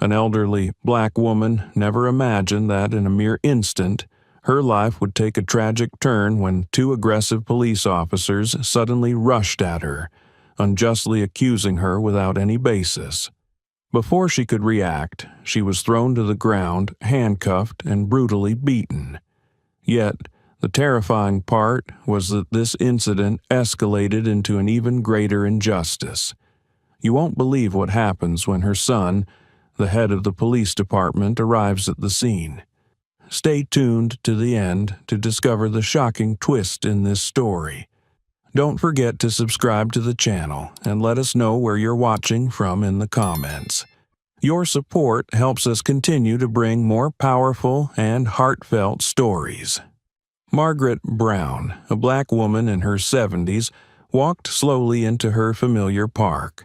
An elderly black woman never imagined that in a mere instant, her life would take a tragic turn when two aggressive police officers suddenly rushed at her, unjustly accusing her without any basis. Before she could react, she was thrown to the ground, handcuffed, and brutally beaten. Yet, the terrifying part was that this incident escalated into an even greater injustice. You won't believe what happens when her son, the head of the police department, arrives at the scene. Stay tuned to the end to discover the shocking twist in this story. Don't forget to subscribe to the channel and let us know where you're watching from in the comments. Your support helps us continue to bring more powerful and heartfelt stories. Margaret Brown, a black woman in her 70s, walked slowly into her familiar park.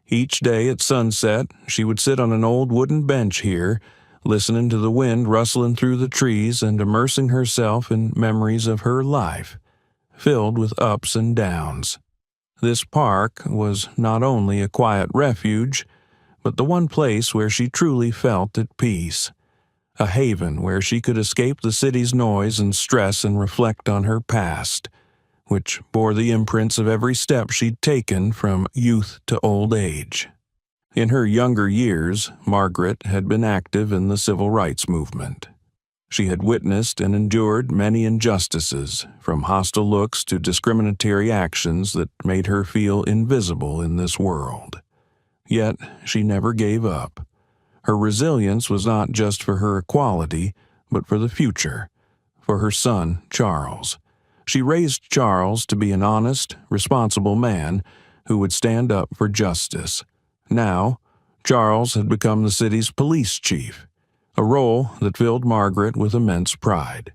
Each day at sunset, she would sit on an old wooden bench here, listening to the wind rustling through the trees and immersing herself in memories of her life, filled with ups and downs. This park was not only a quiet refuge, but the one place where she truly felt at peace, a haven where she could escape the city's noise and stress and reflect on her past, which bore the imprints of every step she'd taken from youth to old age. In her younger years, Margaret had been active in the civil rights movement. She had witnessed and endured many injustices, from hostile looks to discriminatory actions that made her feel invisible in this world. Yet, she never gave up. Her resilience was not just for her equality, but for the future, for her son, Charles. She raised Charles to be an honest, responsible man who would stand up for justice. Now, Charles had become the city's police chief, a role that filled Margaret with immense pride.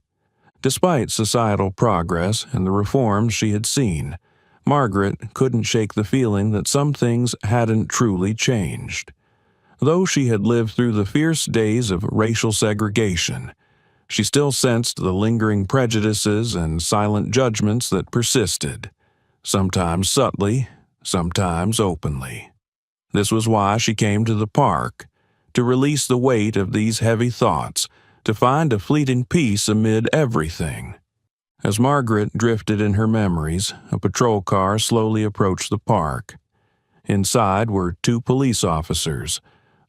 Despite societal progress and the reforms she had seen, Margaret couldn't shake the feeling that some things hadn't truly changed. Though she had lived through the fierce days of racial segregation, she still sensed the lingering prejudices and silent judgments that persisted, sometimes subtly, sometimes openly. This was why she came to the park, to release the weight of these heavy thoughts, to find a fleeting peace amid everything. As Margaret drifted in her memories, a patrol car slowly approached the park. Inside were two police officers,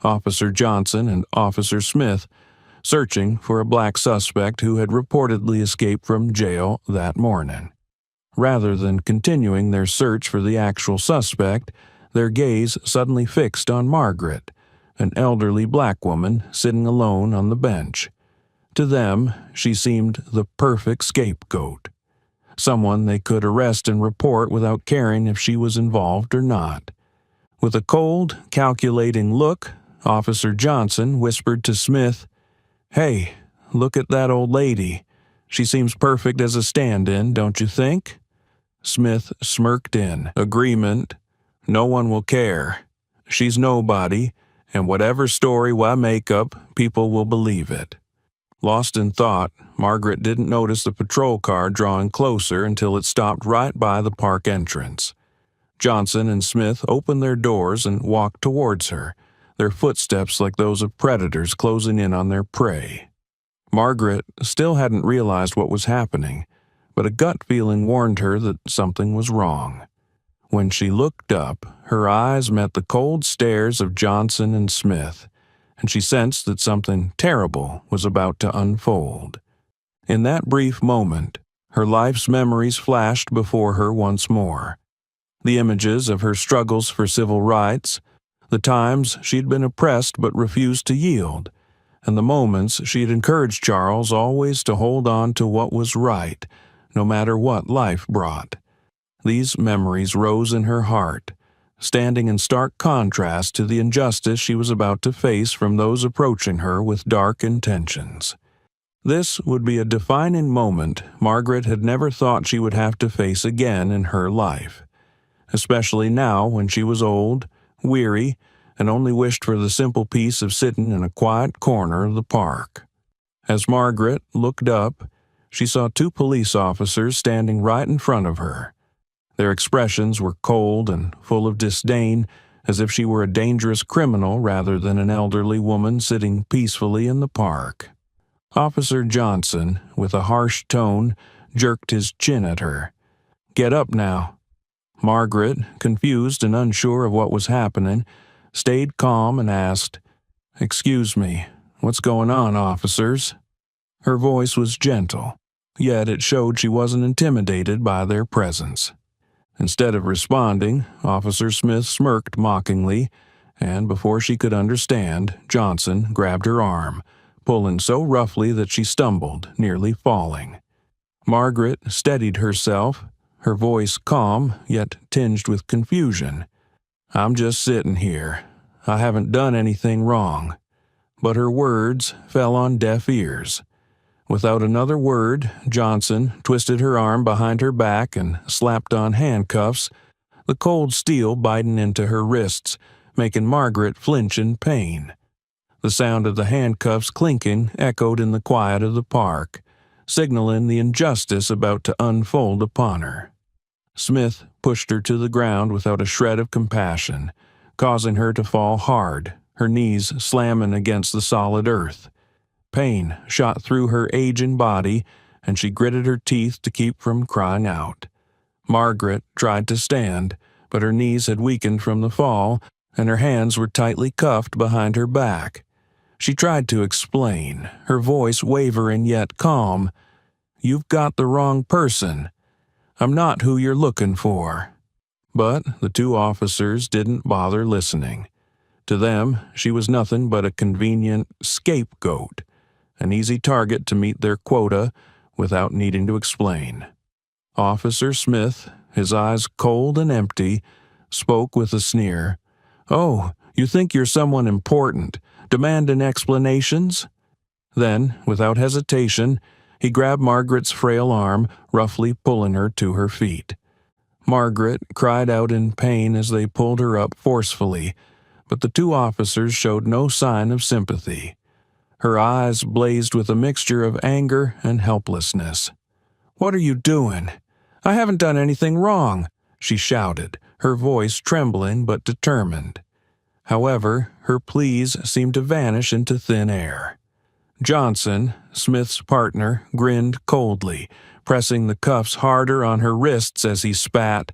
Officer Johnson and Officer Smith, searching for a black suspect who had reportedly escaped from jail that morning. Rather than continuing their search for the actual suspect, their gaze suddenly fixed on Margaret, an elderly black woman sitting alone on the bench. To them, she seemed the perfect scapegoat, someone they could arrest and report without caring if she was involved or not. With a cold, calculating look, Officer Johnson whispered to Smith, "Hey, look at that old lady. She seems perfect as a stand-in, don't you think?" Smith smirked in agreement. "No one will care. She's nobody, and whatever story I make up, people will believe it." Lost in thought, Margaret didn't notice the patrol car drawing closer until it stopped right by the park entrance. Johnson and Smith opened their doors and walked towards her, their footsteps like those of predators closing in on their prey. Margaret still hadn't realized what was happening, but a gut feeling warned her that something was wrong. When she looked up, her eyes met the cold stares of Johnson and Smith, and she sensed that something terrible was about to unfold. In that brief moment, her life's memories flashed before her once more. The images of her struggles for civil rights, the times she'd been oppressed but refused to yield, and the moments she'd encouraged Charles always to hold on to what was right, no matter what life brought. These memories rose in her heart, standing in stark contrast to the injustice she was about to face from those approaching her with dark intentions. This would be a defining moment Margaret had never thought she would have to face again in her life, especially now when she was old, weary, and only wished for the simple peace of sitting in a quiet corner of the park. As Margaret looked up, she saw two police officers standing right in front of her. Their expressions were cold and full of disdain, as if she were a dangerous criminal rather than an elderly woman sitting peacefully in the park. Officer Johnson, with a harsh tone, jerked his chin at her. "Get up now." Margaret, confused and unsure of what was happening, stayed calm and asked, "Excuse me, what's going on, officers?" Her voice was gentle, yet it showed she wasn't intimidated by their presence. Instead of responding, Officer Smith smirked mockingly, and before she could understand, Johnson grabbed her arm, pulling so roughly that she stumbled, nearly falling. Margaret steadied herself, her voice calm yet tinged with confusion. "I'm just sitting here. I haven't done anything wrong." But her words fell on deaf ears. Without another word, Johnson twisted her arm behind her back and slapped on handcuffs, the cold steel biting into her wrists, making Margaret flinch in pain. The sound of the handcuffs clinking echoed in the quiet of the park, signaling the injustice about to unfold upon her. Smith pushed her to the ground without a shred of compassion, causing her to fall hard, her knees slamming against the solid earth. Pain shot through her aging body, and she gritted her teeth to keep from crying out. Margaret tried to stand, but her knees had weakened from the fall, and her hands were tightly cuffed behind her back. She tried to explain, her voice wavering yet calm. "You've got the wrong person. I'm not who you're looking for." But the two officers didn't bother listening. To them, she was nothing but a convenient scapegoat, an easy target to meet their quota without needing to explain. Officer Smith, his eyes cold and empty, spoke with a sneer. "Oh, you think you're someone important, demanding explanations?" Then, without hesitation, he grabbed Margaret's frail arm, roughly pulling her to her feet. Margaret cried out in pain as they pulled her up forcefully, but the two officers showed no sign of sympathy. Her eyes blazed with a mixture of anger and helplessness. "What are you doing? I haven't done anything wrong," she shouted, her voice trembling but determined. However, her pleas seemed to vanish into thin air. Johnson, Smith's partner, grinned coldly, pressing the cuffs harder on her wrists as he spat,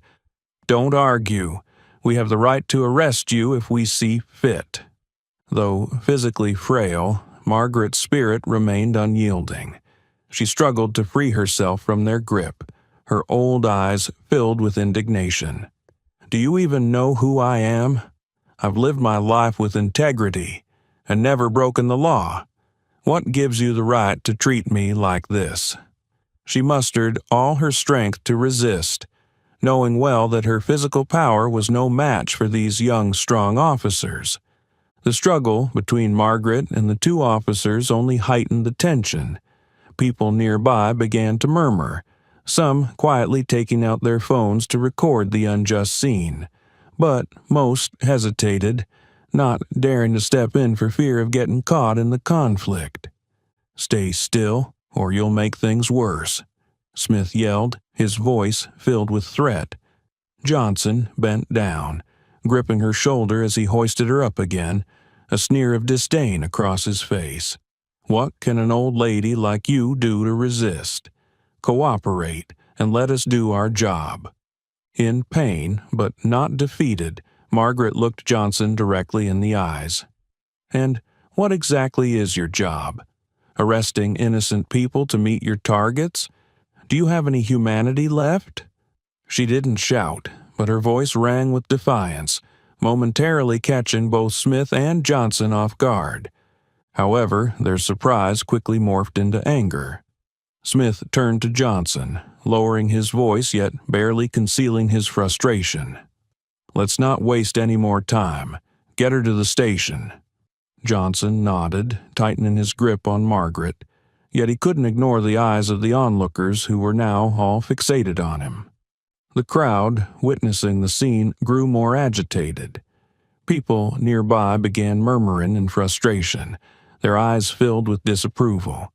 "Don't argue. We have the right to arrest you if we see fit." Though physically frail, Margaret's spirit remained unyielding. She struggled to free herself from their grip, her old eyes filled with indignation. "Do you even know who I am? I've lived my life with integrity and never broken the law. What gives you the right to treat me like this?" She mustered all her strength to resist, knowing well that her physical power was no match for these young, strong officers. The struggle between Margaret and the two officers only heightened the tension. People nearby began to murmur, some quietly taking out their phones to record the unjust scene, but most hesitated, not daring to step in for fear of getting caught in the conflict. "Stay still, or you'll make things worse," Smith yelled, his voice filled with threat. Johnson bent down, gripping her shoulder as he hoisted her up again, a sneer of disdain across his face. "What can an old lady like you do to resist? Cooperate and let us do our job." In pain, but not defeated, Margaret looked Johnson directly in the eyes. "And what exactly is your job? Arresting innocent people to meet your targets? Do you have any humanity left?" She didn't shout, but her voice rang with defiance, momentarily catching both Smith and Johnson off guard. However, their surprise quickly morphed into anger. Smith turned to Johnson, lowering his voice yet barely concealing his frustration. "Let's not waste any more time. Get her to the station." Johnson nodded, tightening his grip on Margaret, yet he couldn't ignore the eyes of the onlookers who were now all fixated on him. The crowd, witnessing the scene, grew more agitated. People nearby began murmuring in frustration, their eyes filled with disapproval.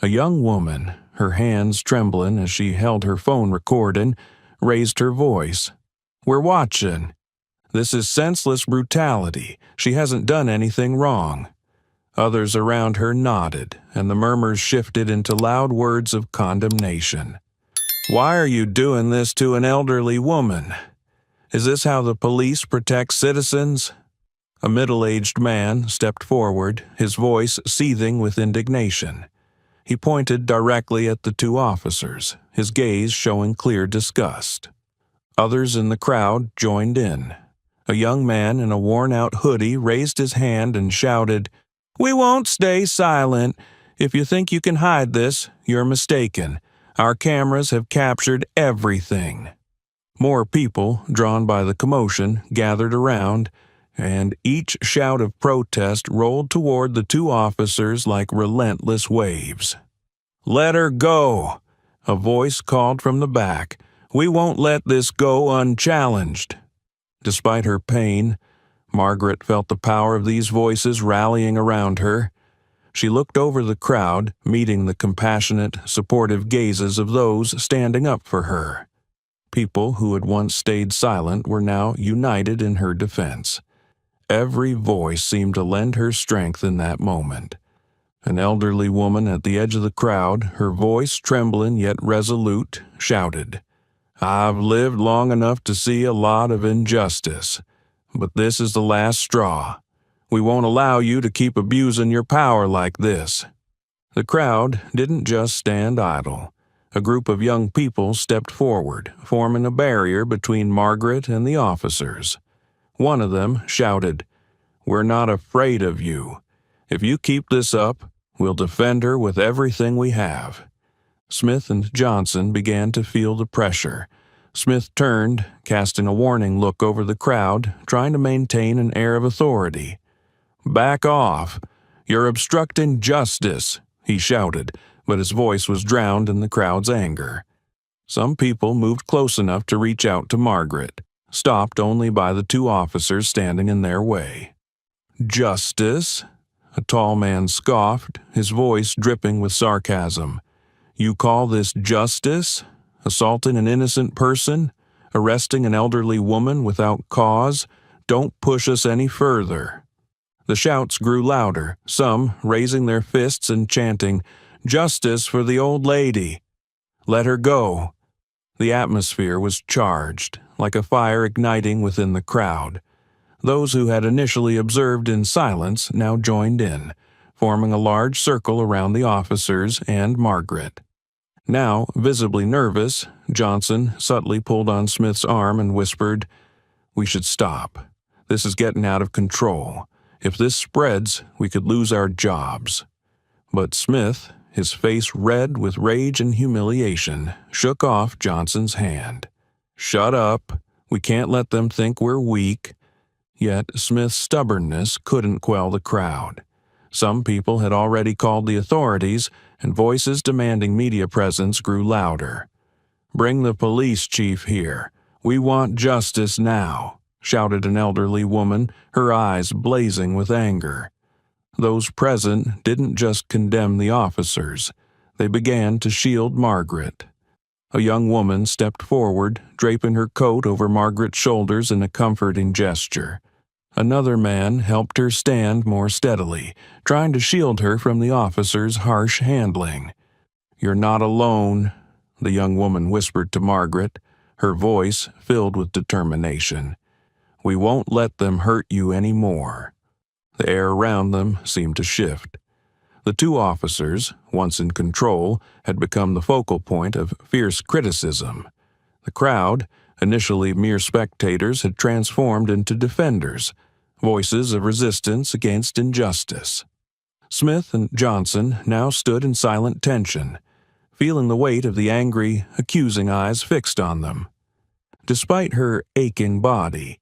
A young woman, her hands trembling as she held her phone recording, raised her voice. "We're watching. This is senseless brutality. She hasn't done anything wrong." Others around her nodded, and the murmurs shifted into loud words of condemnation. "Why are you doing this to an elderly woman? Is this how the police protect citizens?" A middle-aged man stepped forward, his voice seething with indignation. He pointed directly at the two officers, his gaze showing clear disgust. Others in the crowd joined in. A young man in a worn-out hoodie raised his hand and shouted, "We won't stay silent. If you think you can hide this, you're mistaken. Our cameras have captured everything." More people, drawn by the commotion, gathered around, and each shout of protest rolled toward the two officers like relentless waves. "Let her go!" a voice called from the back. "We won't let this go unchallenged." Despite her pain, Margaret felt the power of these voices rallying around her. She looked over the crowd, meeting the compassionate, supportive gazes of those standing up for her. People who had once stayed silent were now united in her defense. Every voice seemed to lend her strength in that moment. An elderly woman at the edge of the crowd, her voice trembling yet resolute, shouted, "I've lived long enough to see a lot of injustice, but this is the last straw. We won't allow you to keep abusing your power like this." The crowd didn't just stand idle. A group of young people stepped forward, forming a barrier between Margaret and the officers. One of them shouted, "We're not afraid of you. If you keep this up, we'll defend her with everything we have." Smith and Johnson began to feel the pressure. Smith turned, casting a warning look over the crowd, trying to maintain an air of authority. "Back off! You're obstructing justice," he shouted, but his voice was drowned in the crowd's anger. Some people moved close enough to reach out to Margaret, stopped only by the two officers standing in their way. "Justice?" a tall man scoffed, his voice dripping with sarcasm. "You call this justice? Assaulting an innocent person? Arresting an elderly woman without cause? Don't push us any further." The shouts grew louder, some raising their fists and chanting, "Justice for the old lady! Let her go!" The atmosphere was charged, like a fire igniting within the crowd. Those who had initially observed in silence now joined in, forming a large circle around the officers and Margaret. Now, visibly nervous, Johnson subtly pulled on Smith's arm and whispered, "We should stop. This is getting out of control. If this spreads, we could lose our jobs." But Smith, his face red with rage and humiliation, shook off Johnson's hand. "Shut up. We can't let them think we're weak." Yet Smith's stubbornness couldn't quell the crowd. Some people had already called the authorities, and voices demanding media presence grew louder. "Bring the police chief here. We want justice now," shouted an elderly woman, her eyes blazing with anger. Those present didn't just condemn the officers. They began to shield Margaret. A young woman stepped forward, draping her coat over Margaret's shoulders in a comforting gesture. Another man helped her stand more steadily, trying to shield her from the officer's harsh handling. "You're not alone," the young woman whispered to Margaret, her voice filled with determination. "We won't let them hurt you any more." The air around them seemed to shift. The two officers, once in control, had become the focal point of fierce criticism. The crowd, initially mere spectators, had transformed into defenders, voices of resistance against injustice. Smith and Johnson now stood in silent tension, feeling the weight of the angry, accusing eyes fixed on them. Despite her aching body,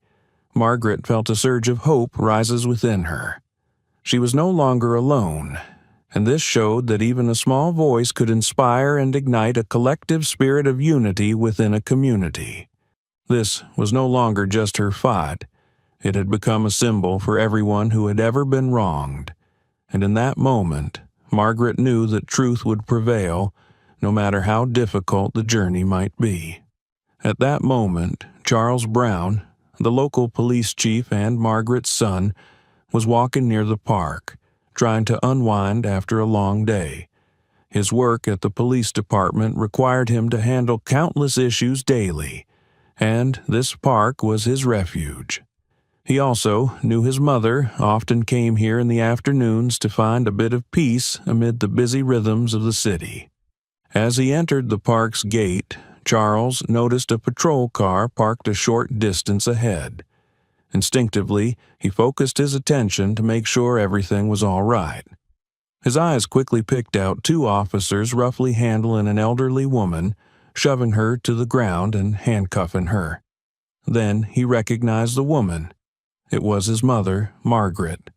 Margaret felt a surge of hope rises within her. She was no longer alone, and this showed that even a small voice could inspire and ignite a collective spirit of unity within a community. This was no longer just her fight. It had become a symbol for everyone who had ever been wronged, and in that moment, Margaret knew that truth would prevail, no matter how difficult the journey might be. At that moment, Charles Brown, the local police chief and Margaret's son, was walking near the park, trying to unwind after a long day. His work at the police department required him to handle countless issues daily, and this park was his refuge. He also knew his mother often came here in the afternoons to find a bit of peace amid the busy rhythms of the city. As he entered the park's gate, Charles noticed a patrol car parked a short distance ahead. Instinctively, he focused his attention to make sure everything was all right. His eyes quickly picked out two officers roughly handling an elderly woman, shoving her to the ground and handcuffing her. Then he recognized the woman. It was his mother, Margaret.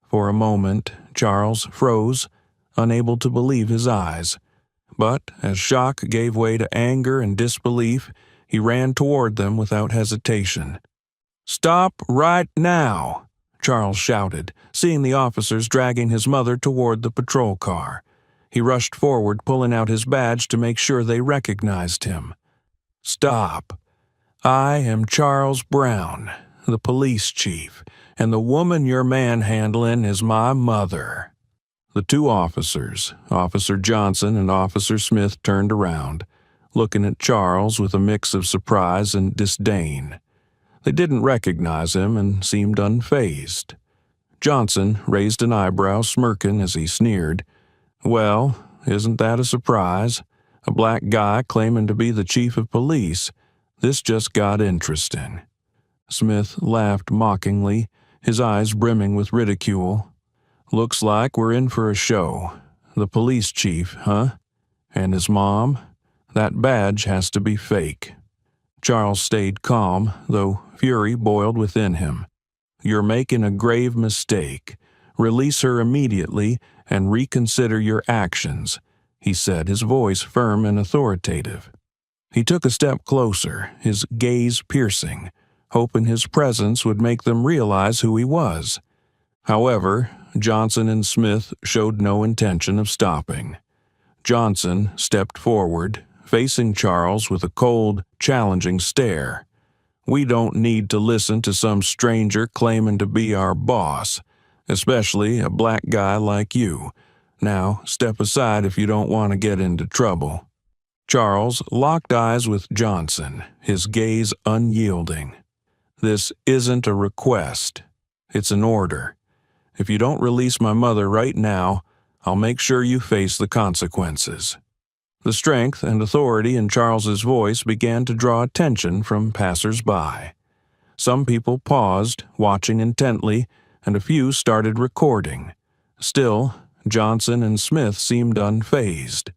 For a moment, Charles froze, unable to believe his eyes. But as shock gave way to anger and disbelief, he ran toward them without hesitation. "Stop right now!" Charles shouted, seeing the officers dragging his mother toward the patrol car. He rushed forward, pulling out his badge to make sure they recognized him. "Stop. I am Charles Brown, the police chief, and the woman you're manhandling is my mother." The two officers, Officer Johnson and Officer Smith, turned around, looking at Charles with a mix of surprise and disdain. They didn't recognize him and seemed unfazed. Johnson raised an eyebrow, smirking as he sneered. "Well, isn't that a surprise? A black guy claiming to be the chief of police. This just got interesting." Smith laughed mockingly, his eyes brimming with ridicule. "Looks like we're in for a show. The police chief, huh? And his mom? That badge has to be fake." Charles stayed calm, though fury boiled within him. "You're making a grave mistake. Release her immediately and reconsider your actions," he said, his voice firm and authoritative. He took a step closer, his gaze piercing, hoping his presence would make them realize who he was. However, Johnson and Smith showed no intention of stopping. Johnson stepped forward, facing Charles with a cold, challenging stare. "We don't need to listen to some stranger claiming to be our boss, especially a black guy like you. Now, step aside if you don't want to get into trouble." Charles locked eyes with Johnson, his gaze unyielding. "This isn't a request. It's an order. If you don't release my mother right now, I'll make sure you face the consequences." The strength and authority in Charles's voice began to draw attention from passers-by. Some people paused, watching intently, and a few started recording. Still, Johnson and Smith seemed unfazed.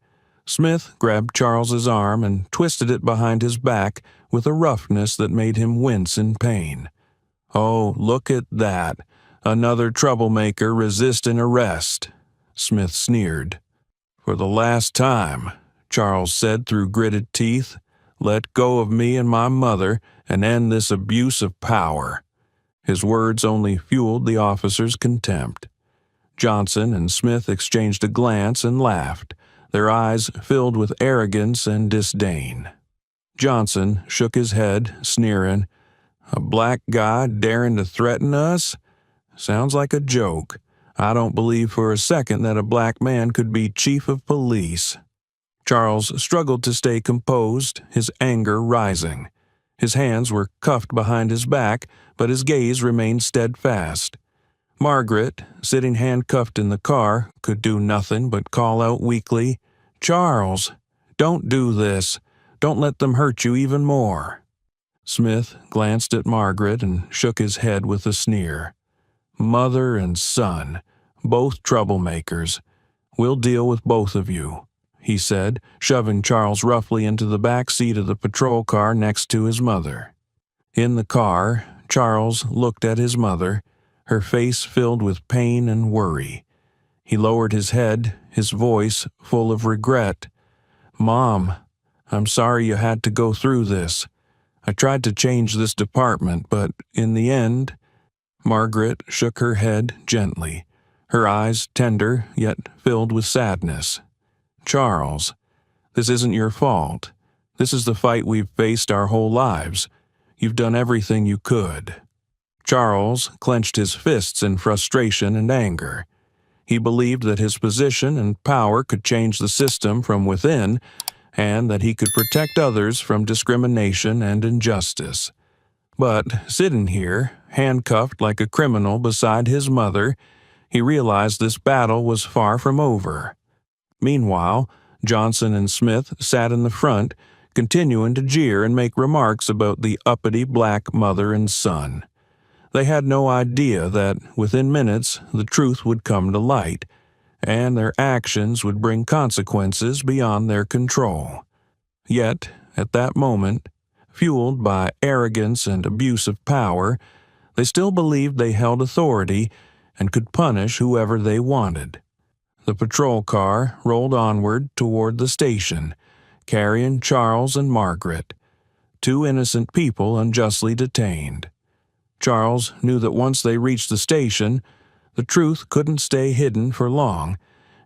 Smith grabbed Charles's arm and twisted it behind his back with a roughness that made him wince in pain. "Oh, look at that. Another troublemaker resisting arrest," Smith sneered. "For the last time," Charles said through gritted teeth, "let go of me and my mother and end this abuse of power." His words only fueled the officer's contempt. Johnson and Smith exchanged a glance and laughed, their eyes filled with arrogance and disdain. Johnson shook his head, sneering. "A black guy daring to threaten us? Sounds like a joke. I don't believe for a second that a black man could be chief of police." Charles struggled to stay composed, his anger rising. His hands were cuffed behind his back, but his gaze remained steadfast. Margaret, sitting handcuffed in the car, could do nothing but call out weakly, "Charles, don't do this. Don't let them hurt you even more." Smith glanced at Margaret and shook his head with a sneer. "Mother and son, both troublemakers. We'll deal with both of you," he said, shoving Charles roughly into the back seat of the patrol car next to his mother. In the car, Charles looked at his mother, her face filled with pain and worry. He lowered his head, his voice full of regret. "Mom, I'm sorry you had to go through this. I tried to change this department, but in the end..." Margaret shook her head gently, her eyes tender yet filled with sadness. "Charles, this isn't your fault. This is the fight we've faced our whole lives. You've done everything you could." Charles clenched his fists in frustration and anger. He believed that his position and power could change the system from within, and that he could protect others from discrimination and injustice. But sitting here, handcuffed like a criminal beside his mother, he realized this battle was far from over. Meanwhile, Johnson and Smith sat in the front, continuing to jeer and make remarks about the uppity black mother and son. They had no idea that, within minutes, the truth would come to light, and their actions would bring consequences beyond their control. Yet, at that moment, fueled by arrogance and abuse of power, they still believed they held authority and could punish whoever they wanted. The patrol car rolled onward toward the station, carrying Charles and Margaret, two innocent people unjustly detained. Charles knew that once they reached the station, the truth couldn't stay hidden for long,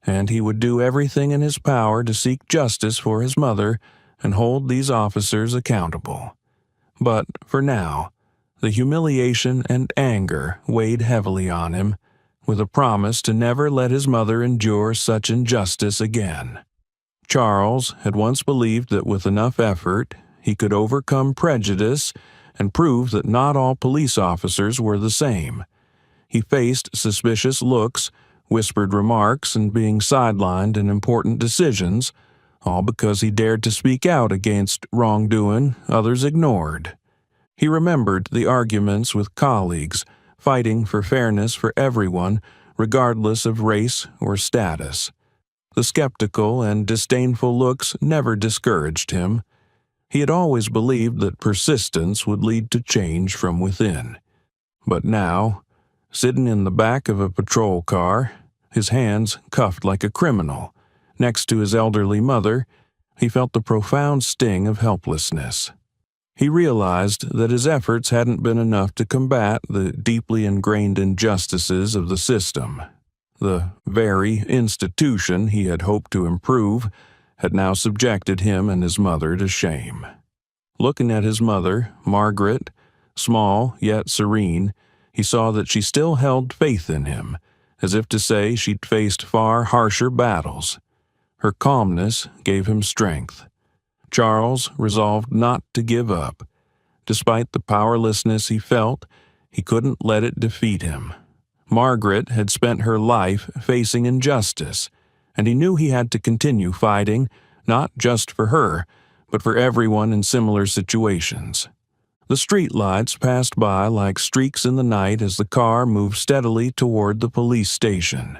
and he would do everything in his power to seek justice for his mother and hold these officers accountable. But for now, the humiliation and anger weighed heavily on him, with a promise to never let his mother endure such injustice again. Charles had once believed that with enough effort, he could overcome prejudice and prove that not all police officers were the same. He faced suspicious looks, whispered remarks, and being sidelined in important decisions, all because he dared to speak out against wrongdoing others ignored. He remembered the arguments with colleagues, fighting for fairness for everyone, regardless of race or status. The skeptical and disdainful looks never discouraged him. He had always believed that persistence would lead to change from within. But now, sitting in the back of a patrol car, his hands cuffed like a criminal, next to his elderly mother, he felt the profound sting of helplessness. He realized that his efforts hadn't been enough to combat the deeply ingrained injustices of the system. The very institution he had hoped to improve had now subjected him and his mother to shame. Looking at his mother, Margaret, small yet serene, he saw that she still held faith in him, as if to say she'd faced far harsher battles. Her calmness gave him strength. Charles resolved not to give up. Despite the powerlessness he felt, he couldn't let it defeat him. Margaret had spent her life facing injustice, and he knew he had to continue fighting, not just for her, but for everyone in similar situations. The streetlights passed by like streaks in the night as the car moved steadily toward the police station.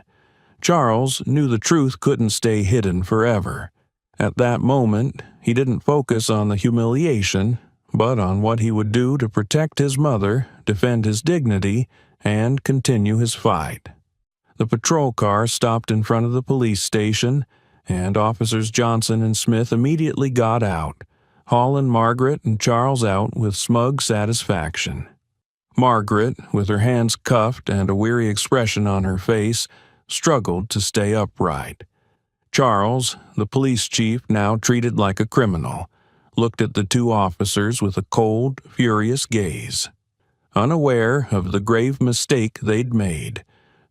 Charles knew the truth couldn't stay hidden forever. At that moment, he didn't focus on the humiliation, but on what he would do to protect his mother, defend his dignity, and continue his fight. The patrol car stopped in front of the police station, and Officers Johnson and Smith immediately got out, hauling Margaret and Charles out with smug satisfaction. Margaret, with her hands cuffed and a weary expression on her face, struggled to stay upright. Charles, the police chief now treated like a criminal, looked at the two officers with a cold, furious gaze. Unaware of the grave mistake they'd made,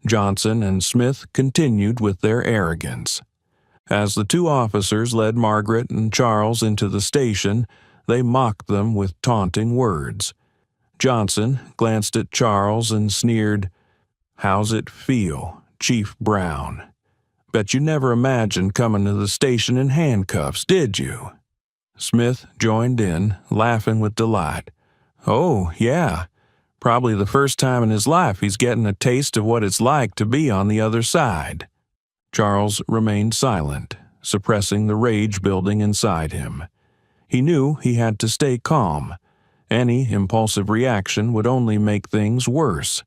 Johnson and Smith continued with their arrogance. As the two officers led Margaret and Charles into the station, they mocked them with taunting words. Johnson glanced at Charles and sneered, "How's it feel, Chief Brown? Bet you never imagined coming to the station in handcuffs, did you?" Smith joined in, laughing with delight. "Oh, yeah. Probably the first time in his life he's getting a taste of what it's like to be on the other side." Charles remained silent, suppressing the rage building inside him. He knew he had to stay calm. Any impulsive reaction would only make things worse.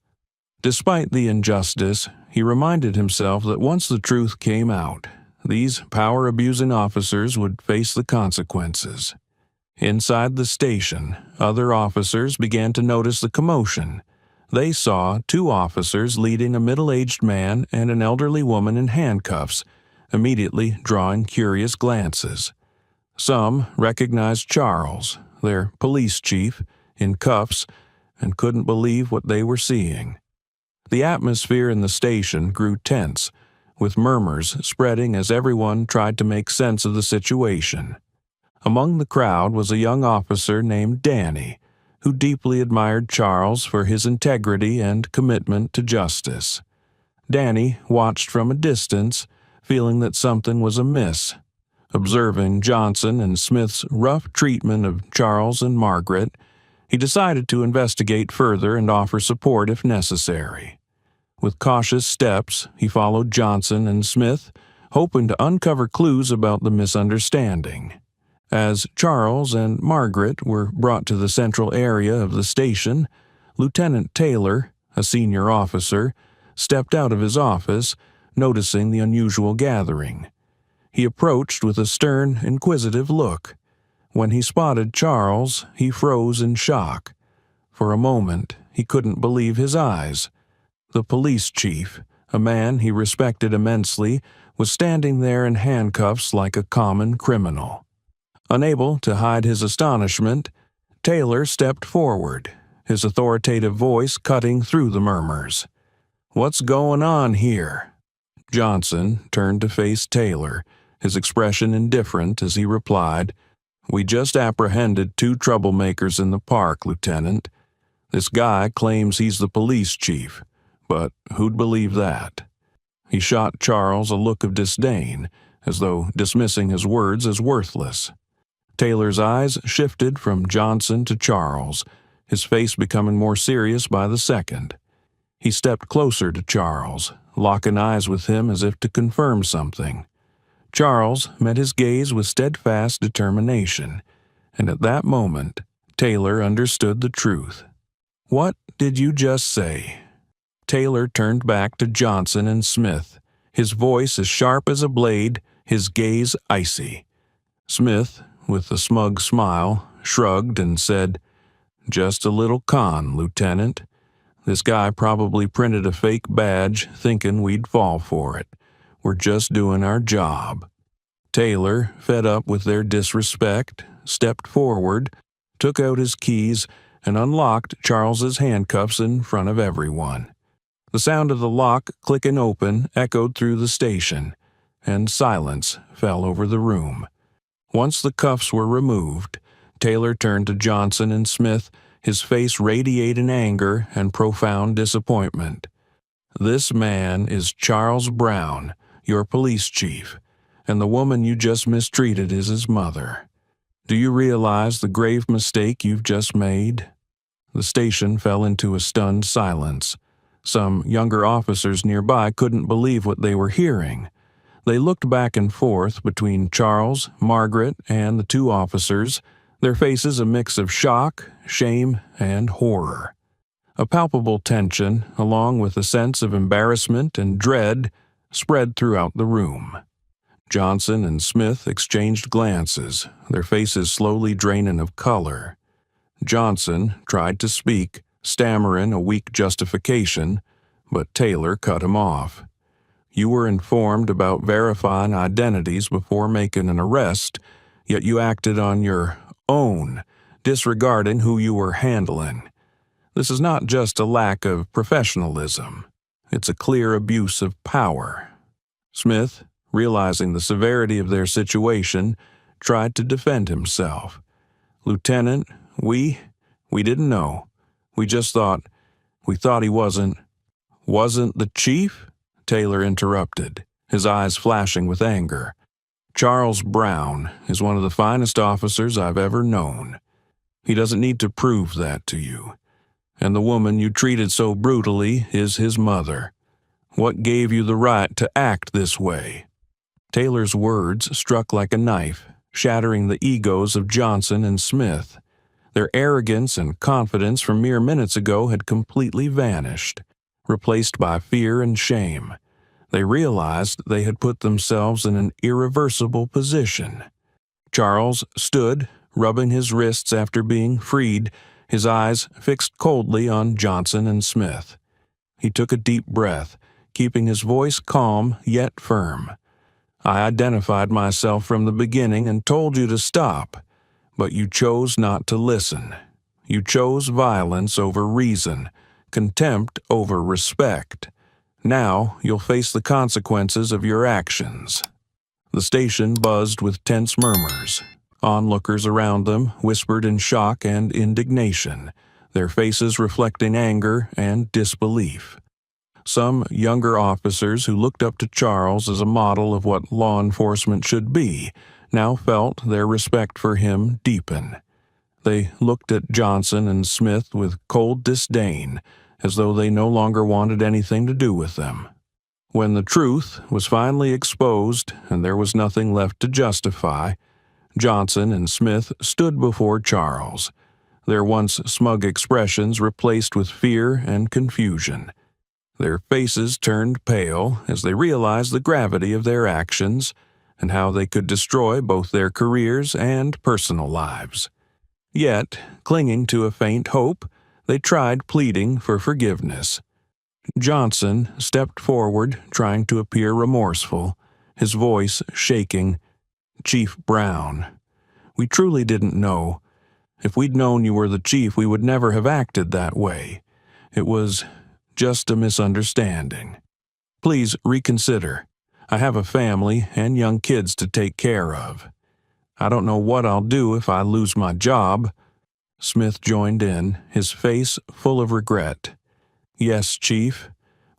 Despite the injustice, he reminded himself that once the truth came out, these power-abusing officers would face the consequences. Inside the station, other officers began to notice the commotion. They saw two officers leading a middle-aged man and an elderly woman in handcuffs, immediately drawing curious glances. Some recognized Charles, their police chief, in cuffs, and couldn't believe what they were seeing. The atmosphere in the station grew tense, with murmurs spreading as everyone tried to make sense of the situation. Among the crowd was a young officer named Danny, who deeply admired Charles for his integrity and commitment to justice. Danny watched from a distance, feeling that something was amiss. Observing Johnson and Smith's rough treatment of Charles and Margaret, he decided to investigate further and offer support if necessary. With cautious steps, he followed Johnson and Smith, hoping to uncover clues about the misunderstanding. As Charles and Margaret were brought to the central area of the station, Lieutenant Taylor, a senior officer, stepped out of his office, noticing the unusual gathering. He approached with a stern, inquisitive look. When he spotted Charles, he froze in shock. For a moment, he couldn't believe his eyes. The police chief, a man he respected immensely, was standing there in handcuffs like a common criminal. Unable to hide his astonishment, Taylor stepped forward, his authoritative voice cutting through the murmurs. "What's going on here?" Johnson turned to face Taylor, his expression indifferent as he replied, "We just apprehended 2 troublemakers in the park, Lieutenant. This guy claims he's the police chief, but who'd believe that?" He shot Charles a look of disdain, as though dismissing his words as worthless. Taylor's eyes shifted from Johnson to Charles, his face becoming more serious by the second. He stepped closer to Charles, locking eyes with him as if to confirm something. Charles met his gaze with steadfast determination, and at that moment, Taylor understood the truth. "What did you just say?" Taylor turned back to Johnson and Smith, his voice as sharp as a blade, his gaze icy. Smith, with a smug smile, shrugged and said, "Just a little con, Lieutenant. This guy probably printed a fake badge thinking we'd fall for it. We're just doing our job." Taylor, fed up with their disrespect, stepped forward, took out his keys, and unlocked Charles's handcuffs in front of everyone. The sound of the lock clicking open echoed through the station, and silence fell over the room. Once the cuffs were removed, Taylor turned to Johnson and Smith, his face radiating anger and profound disappointment. "This man is Charles Brown, your police chief, and the woman you just mistreated is his mother. Do you realize the grave mistake you've just made?" The station fell into a stunned silence. Some younger officers nearby couldn't believe what they were hearing. They looked back and forth between Charles, Margaret, and the 2 officers, their faces a mix of shock, shame, and horror. A palpable tension, along with a sense of embarrassment and dread, spread throughout the room. Johnson and Smith exchanged glances, their faces slowly draining of color. Johnson tried to speak, stammering a weak justification, but Taylor cut him off. "You were informed about verifying identities before making an arrest, yet you acted on your own, disregarding who you were handling. This is not just a lack of professionalism. It's a clear abuse of power." Smith, realizing the severity of their situation, tried to defend himself. "Lieutenant, we didn't know. We thought he wasn't the chief?" Taylor interrupted, his eyes flashing with anger. "Charles Brown is one of the finest officers I've ever known. He doesn't need to prove that to you. And the woman you treated so brutally is his mother. What gave you the right to act this way?" Taylor's words struck like a knife, shattering the egos of Johnson and Smith. Their arrogance and confidence from mere minutes ago had completely vanished, replaced by fear and shame. They realized they had put themselves in an irreversible position. Charles stood, rubbing his wrists after being freed, his eyes fixed coldly on Johnson and Smith. He took a deep breath, keeping his voice calm yet firm. "I identified myself from the beginning and told you to stop, but you chose not to listen. You chose violence over reason, contempt over respect. Now you'll face the consequences of your actions." The station buzzed with tense murmurs. Onlookers around them whispered in shock and indignation, their faces reflecting anger and disbelief. Some younger officers who looked up to Charles as a model of what law enforcement should be now felt their respect for him deepen. They looked at Johnson and Smith with cold disdain, as though they no longer wanted anything to do with them. When the truth was finally exposed and there was nothing left to justify, Johnson and Smith stood before Charles, their once smug expressions replaced with fear and confusion. Their faces turned pale as they realized the gravity of their actions and how they could destroy both their careers and personal lives. Yet, clinging to a faint hope, they tried pleading for forgiveness. Johnson stepped forward, trying to appear remorseful, his voice shaking. "Chief Brown, we truly didn't know. If we'd known you were the chief, we would never have acted that way. It was just a misunderstanding. Please reconsider. I have a family and young kids to take care of. I don't know what I'll do if I lose my job." Smith joined in, his face full of regret. "Yes, Chief.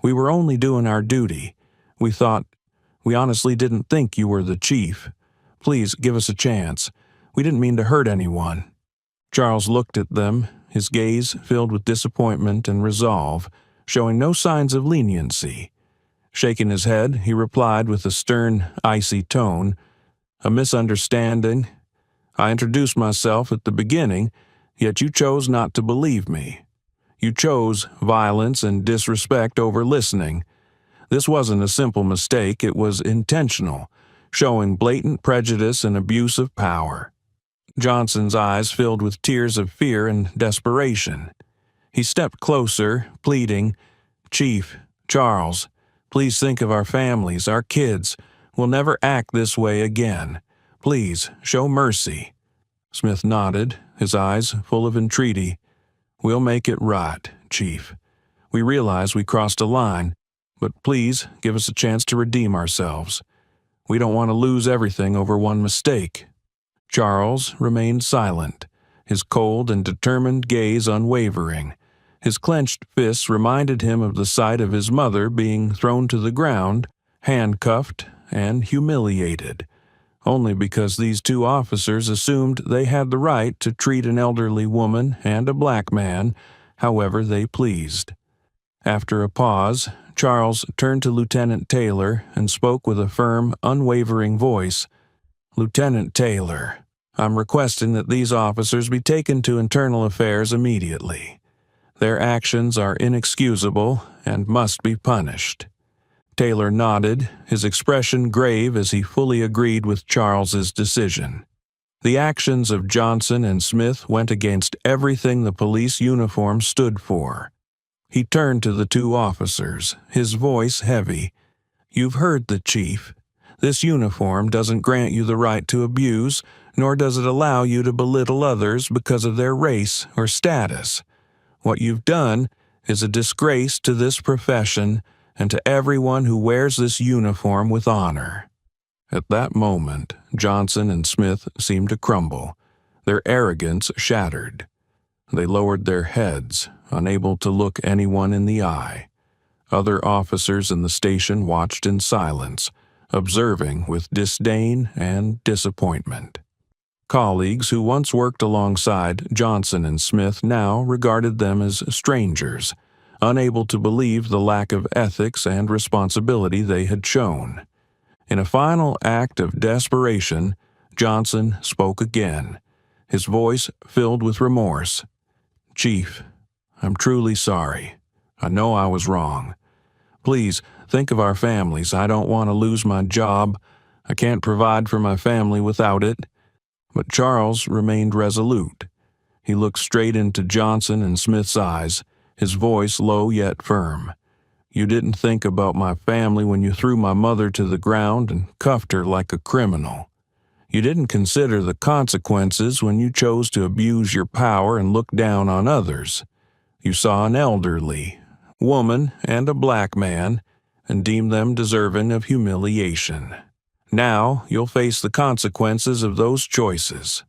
We were only doing our duty. We honestly didn't think you were the chief. Please give us a chance. We didn't mean to hurt anyone." Charles looked at them, his gaze filled with disappointment and resolve, showing no signs of leniency. Shaking his head, he replied with a stern, icy tone, "A misunderstanding. I introduced myself at the beginning, yet you chose not to believe me. You chose violence and disrespect over listening. This wasn't a simple mistake, it was intentional, showing blatant prejudice and abuse of power." Johnson's eyes filled with tears of fear and desperation. He stepped closer, pleading, "Chief, Charles, please think of our families, our kids. We'll never act this way again. Please, show mercy." Smith nodded, his eyes full of entreaty. "We'll make it right, Chief. We realize we crossed a line, but please give us a chance to redeem ourselves. We don't want to lose everything over one mistake." Charles remained silent, his cold and determined gaze unwavering. His clenched fists reminded him of the sight of his mother being thrown to the ground, handcuffed, and humiliated, only because these two officers assumed they had the right to treat an elderly woman and a black man however they pleased. After a pause, Charles turned to Lieutenant Taylor and spoke with a firm, unwavering voice. "Lieutenant Taylor, I'm requesting that these officers be taken to internal affairs immediately. Their actions are inexcusable and must be punished." Taylor nodded, his expression grave as he fully agreed with Charles's decision. The actions of Johnson and Smith went against everything the police uniform stood for. He turned to the two officers, his voice heavy. "You've heard the chief. This uniform doesn't grant you the right to abuse, nor does it allow you to belittle others because of their race or status. What you've done is a disgrace to this profession and to everyone who wears this uniform with honor." At that moment, Johnson and Smith seemed to crumble, their arrogance shattered. They lowered their heads, unable to look anyone in the eye. Other officers in the station watched in silence, observing with disdain and disappointment. Colleagues who once worked alongside Johnson and Smith now regarded them as strangers, unable to believe the lack of ethics and responsibility they had shown. In a final act of desperation, Johnson spoke again, his voice filled with remorse. "Chief, I'm truly sorry. I know I was wrong. Please, think of our families. I don't want to lose my job. I can't provide for my family without it." But Charles remained resolute. He looked straight into Johnson and Smith's eyes, his voice low yet firm. "You didn't think about my family when you threw my mother to the ground and cuffed her like a criminal. You didn't consider the consequences when you chose to abuse your power and look down on others. You saw an elderly woman and a black man and deemed them deserving of humiliation. Now you'll face the consequences of those choices.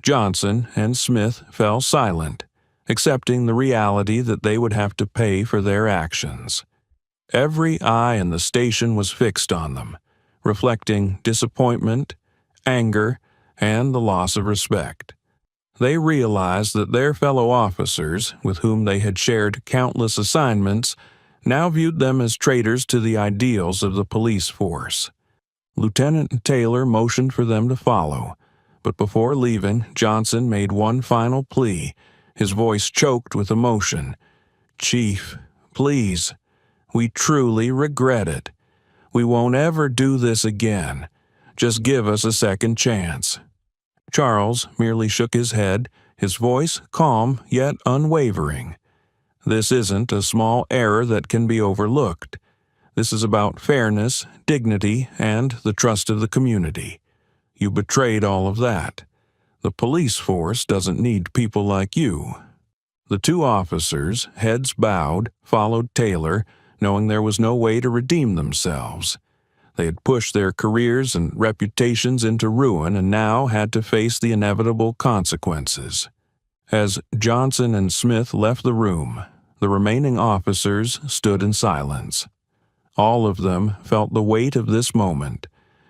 Johnson and Smith fell silent, accepting the reality that they would have to pay for their actions. Every eye in the station was fixed on them, reflecting disappointment, anger, and the loss of respect. They realized that their fellow officers, with whom they had shared countless assignments, now viewed them as traitors to the ideals of the police force. Lieutenant Taylor motioned for them to follow, but before leaving, Johnson made one final plea, his voice choked with emotion. "Chief, please, we truly regret it. We won't ever do this again. Just give us a second chance." Charles merely shook his head, his voice calm yet unwavering. "This isn't a small error that can be overlooked. This is about fairness, dignity, and the trust of the community. You betrayed all of that. The police force doesn't need people like you." The two officers, heads bowed, followed Taylor, knowing there was no way to redeem themselves. They had pushed their careers and reputations into ruin and now had to face the inevitable consequences. As Johnson and Smith left the room, the remaining officers stood in silence. All of them felt the weight of this moment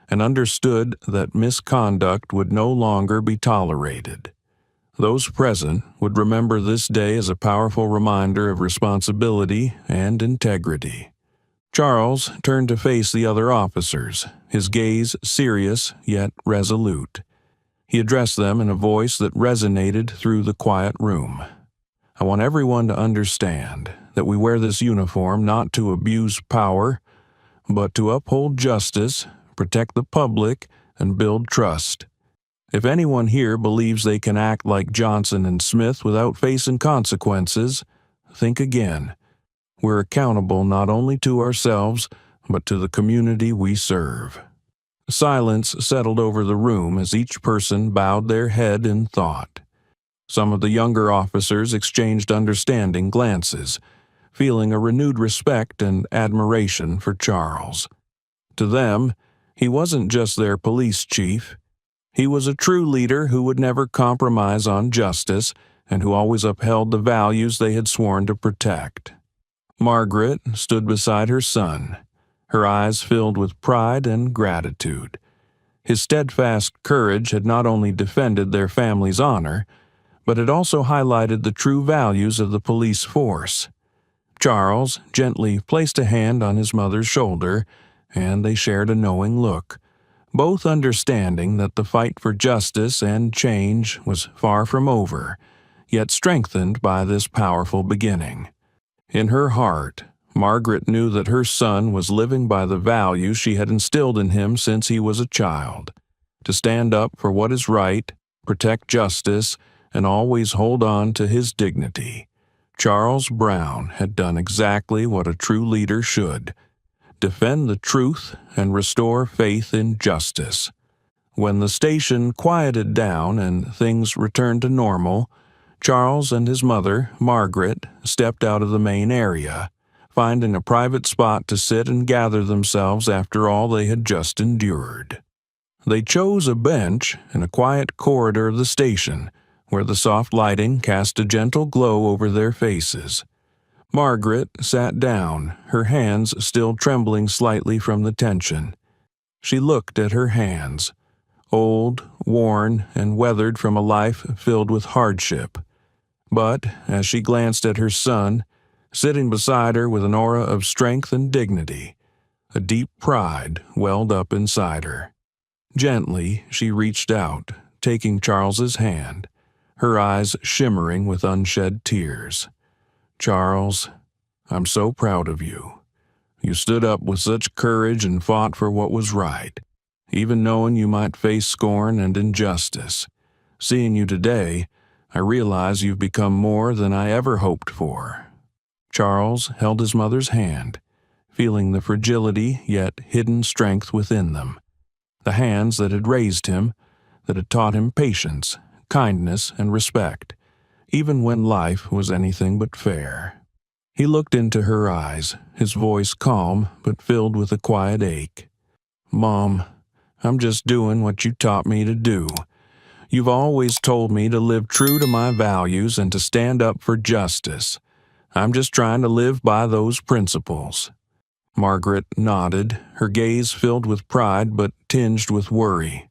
and understood that misconduct would no longer be tolerated. Those present would remember this day as a powerful reminder of responsibility and integrity. Charles turned to face the other officers, his gaze serious yet resolute. He addressed them in a voice that resonated through the quiet room. "I want everyone to understand that we wear this uniform not to abuse power, but to uphold justice, protect the public, and build trust. If anyone here believes they can act like Johnson and Smith without facing consequences, think again. We're accountable not only to ourselves, but to the community we serve." Silence settled over the room as each person bowed their head in thought. Some of the younger officers exchanged understanding glances, feeling a renewed respect and admiration for Charles. To them, he wasn't just their police chief. He was a true leader who would never compromise on justice and who always upheld the values they had sworn to protect. Margaret stood beside her son, her eyes filled with pride and gratitude. His steadfast courage had not only defended their family's honor, but it also highlighted the true values of the police force. Charles gently placed a hand on his mother's shoulder, and they shared a knowing look, both understanding that the fight for justice and change was far from over, yet strengthened by this powerful beginning. In her heart, Margaret knew that her son was living by the values she had instilled in him since he was a child: to stand up for what is right, protect justice, and always hold on to his dignity. Charles Brown had done exactly what a true leader should: defend the truth and restore faith in justice. When the station quieted down and things returned to normal, Charles and his mother, Margaret, stepped out of the main area, finding a private spot to sit and gather themselves after all they had just endured. They chose a bench in a quiet corridor of the station, where the soft lighting cast a gentle glow over their faces. Margaret sat down, her hands still trembling slightly from the tension. She looked at her hands, old, worn, and weathered from a life filled with hardship. But as she glanced at her son, sitting beside her with an aura of strength and dignity, a deep pride welled up inside her. Gently, she reached out, taking Charles's hand, her eyes shimmering with unshed tears. "Charles, I'm so proud of you. You stood up with such courage and fought for what was right, even knowing you might face scorn and injustice. Seeing you today, I realize you've become more than I ever hoped for." Charles held his mother's hand, feeling the fragility yet hidden strength within them. The hands that had raised him, that had taught him patience, kindness, and respect, even when life was anything but fair. He looked into her eyes, his voice calm but filled with a quiet ache. "Mom, I'm just doing what you taught me to do. You've always told me to live true to my values and to stand up for justice. I'm just trying to live by those principles." Margaret nodded, her gaze filled with pride but tinged with worry.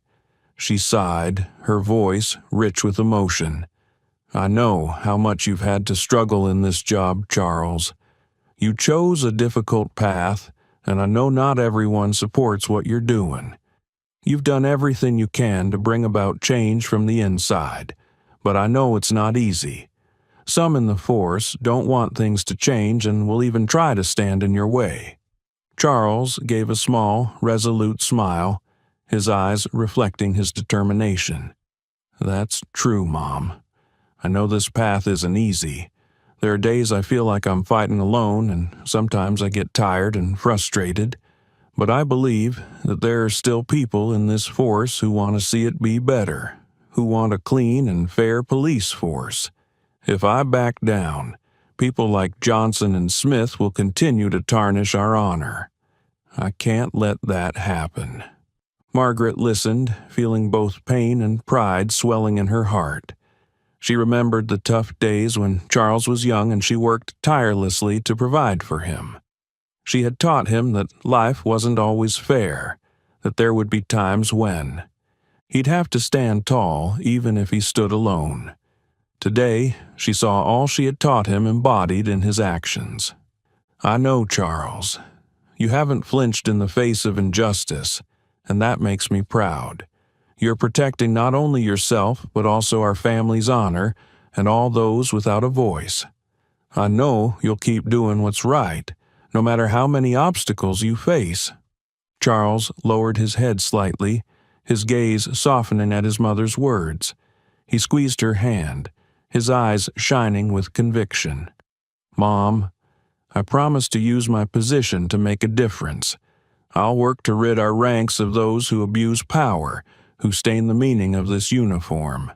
She sighed, her voice rich with emotion. "I know how much you've had to struggle in this job, Charles. You chose a difficult path, and I know not everyone supports what you're doing. You've done everything you can to bring about change from the inside, but I know it's not easy. Some in the force don't want things to change and will even try to stand in your way." Charles gave a small, resolute smile, his eyes reflecting his determination. "That's true, Mom. I know this path isn't easy. There are days I feel like I'm fighting alone, and sometimes I get tired and frustrated. But I believe that there are still people in this force who want to see it be better, who want a clean and fair police force. If I back down, people like Johnson and Smith will continue to tarnish our honor. I can't let that happen." Margaret listened, feeling both pain and pride swelling in her heart. She remembered the tough days when Charles was young and she worked tirelessly to provide for him. She had taught him that life wasn't always fair, that there would be times when he'd have to stand tall even if he stood alone. Today, she saw all she had taught him embodied in his actions. "I know, Charles. You haven't flinched in the face of injustice, and that makes me proud. You're protecting not only yourself, but also our family's honor and all those without a voice. I know you'll keep doing what's right, no matter how many obstacles you face." Charles lowered his head slightly, his gaze softening at his mother's words. He squeezed her hand, his eyes shining with conviction. "Mom, I promise to use my position to make a difference. I'll work to rid our ranks of those who abuse power, who stain the meaning of this uniform.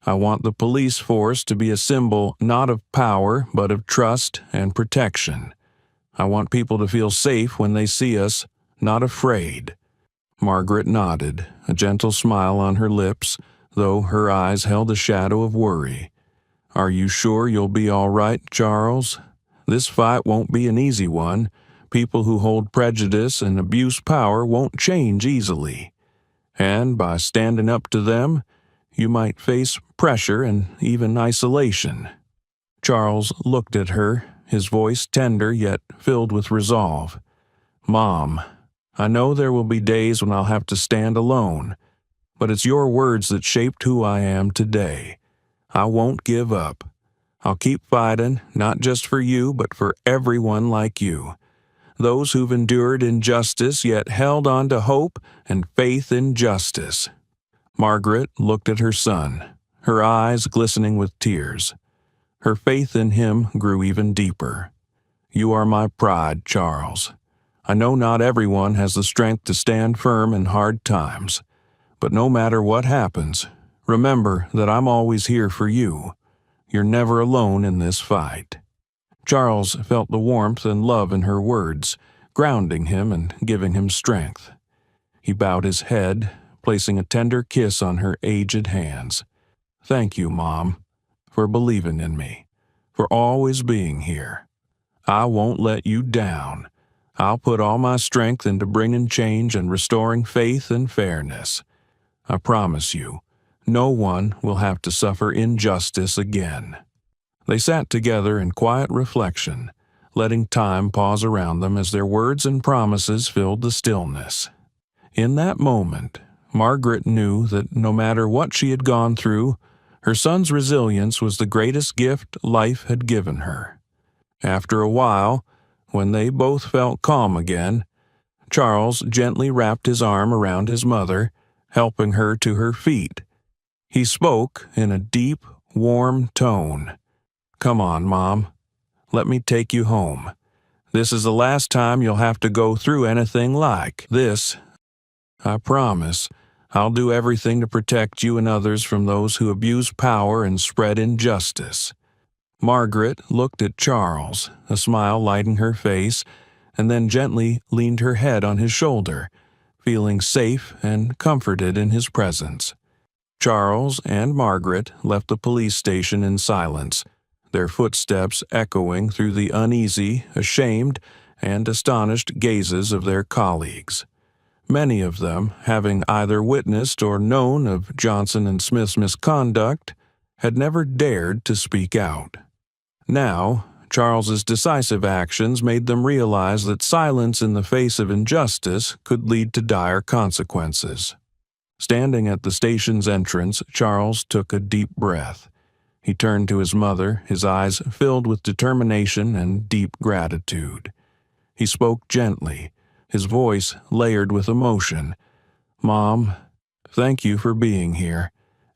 I want the police force to be a symbol not of power, but of trust and protection. I want people to feel safe when they see us, not afraid." Margaret nodded, a gentle smile on her lips, though her eyes held a shadow of worry. "Are you sure you'll be all right, Charles? This fight won't be an easy one. People who hold prejudice and abuse power won't change easily. And by standing up to them, you might face pressure and even isolation." Charles looked at her, his voice tender yet filled with resolve. "Mom, I know there will be days when I'll have to stand alone, but it's your words that shaped who I am today. I won't give up. I'll keep fighting, not just for you, but for everyone like you. Those who've endured injustice yet held on to hope and faith in justice." Margaret looked at her son, her eyes glistening with tears. Her faith in him grew even deeper. "You are my pride, Charles. I know not everyone has the strength to stand firm in hard times, but no matter what happens, remember that I'm always here for you. You're never alone in this fight." Charles felt the warmth and love in her words, grounding him and giving him strength. He bowed his head, placing a tender kiss on her aged hands. "Thank you, Mom, for believing in me, for always being here. I won't let you down. I'll put all my strength into bringing change and restoring faith and fairness. I promise you, no one will have to suffer injustice again." They sat together in quiet reflection, letting time pause around them as their words and promises filled the stillness. In that moment, Margaret knew that no matter what she had gone through, her son's resilience was the greatest gift life had given her. After a while, when they both felt calm again, Charles gently wrapped his arm around his mother, helping her to her feet. He spoke in a deep, warm tone. "Come on, Mom. Let me take you home. This is the last time you'll have to go through anything like this. I promise I'll do everything to protect you and others from those who abuse power and spread injustice." Margaret looked at Charles, a smile lighting her face, and then gently leaned her head on his shoulder, feeling safe and comforted in his presence. Charles and Margaret left the police station in silence, their footsteps echoing through the uneasy, ashamed, and astonished gazes of their colleagues. Many of them, having either witnessed or known of Johnson and Smith's misconduct, had never dared to speak out. Now, Charles's decisive actions made them realize that silence in the face of injustice could lead to dire consequences. Standing at the station's entrance, Charles took a deep breath. He turned to his mother, his eyes filled with determination and deep gratitude. He spoke gently, his voice layered with emotion. "Mom, thank you for being here.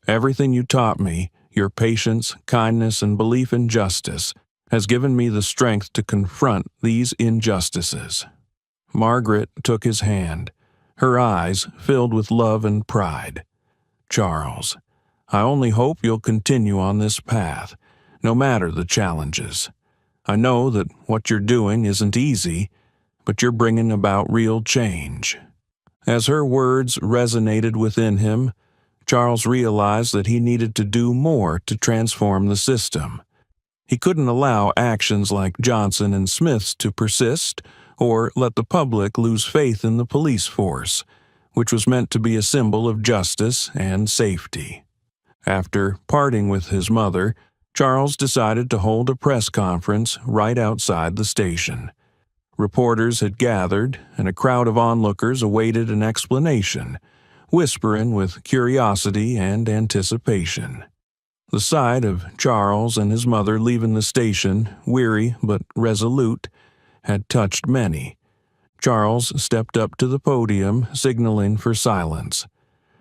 Everything you taught me, your patience, kindness, and belief in justice, has given me the strength to confront these injustices." Margaret took his hand, her eyes filled with love and pride. "Charles, I only hope you'll continue on this path, no matter the challenges. I know that what you're doing isn't easy, but you're bringing about real change." As her words resonated within him, Charles realized that he needed to do more to transform the system. He couldn't allow actions like Johnson and Smith's to persist or let the public lose faith in the police force, which was meant to be a symbol of justice and safety. After parting with his mother, Charles decided to hold a press conference right outside the station. Reporters had gathered, and a crowd of onlookers awaited an explanation, whispering with curiosity and anticipation. The sight of Charles and his mother leaving the station, weary but resolute, had touched many. Charles stepped up to the podium, signaling for silence.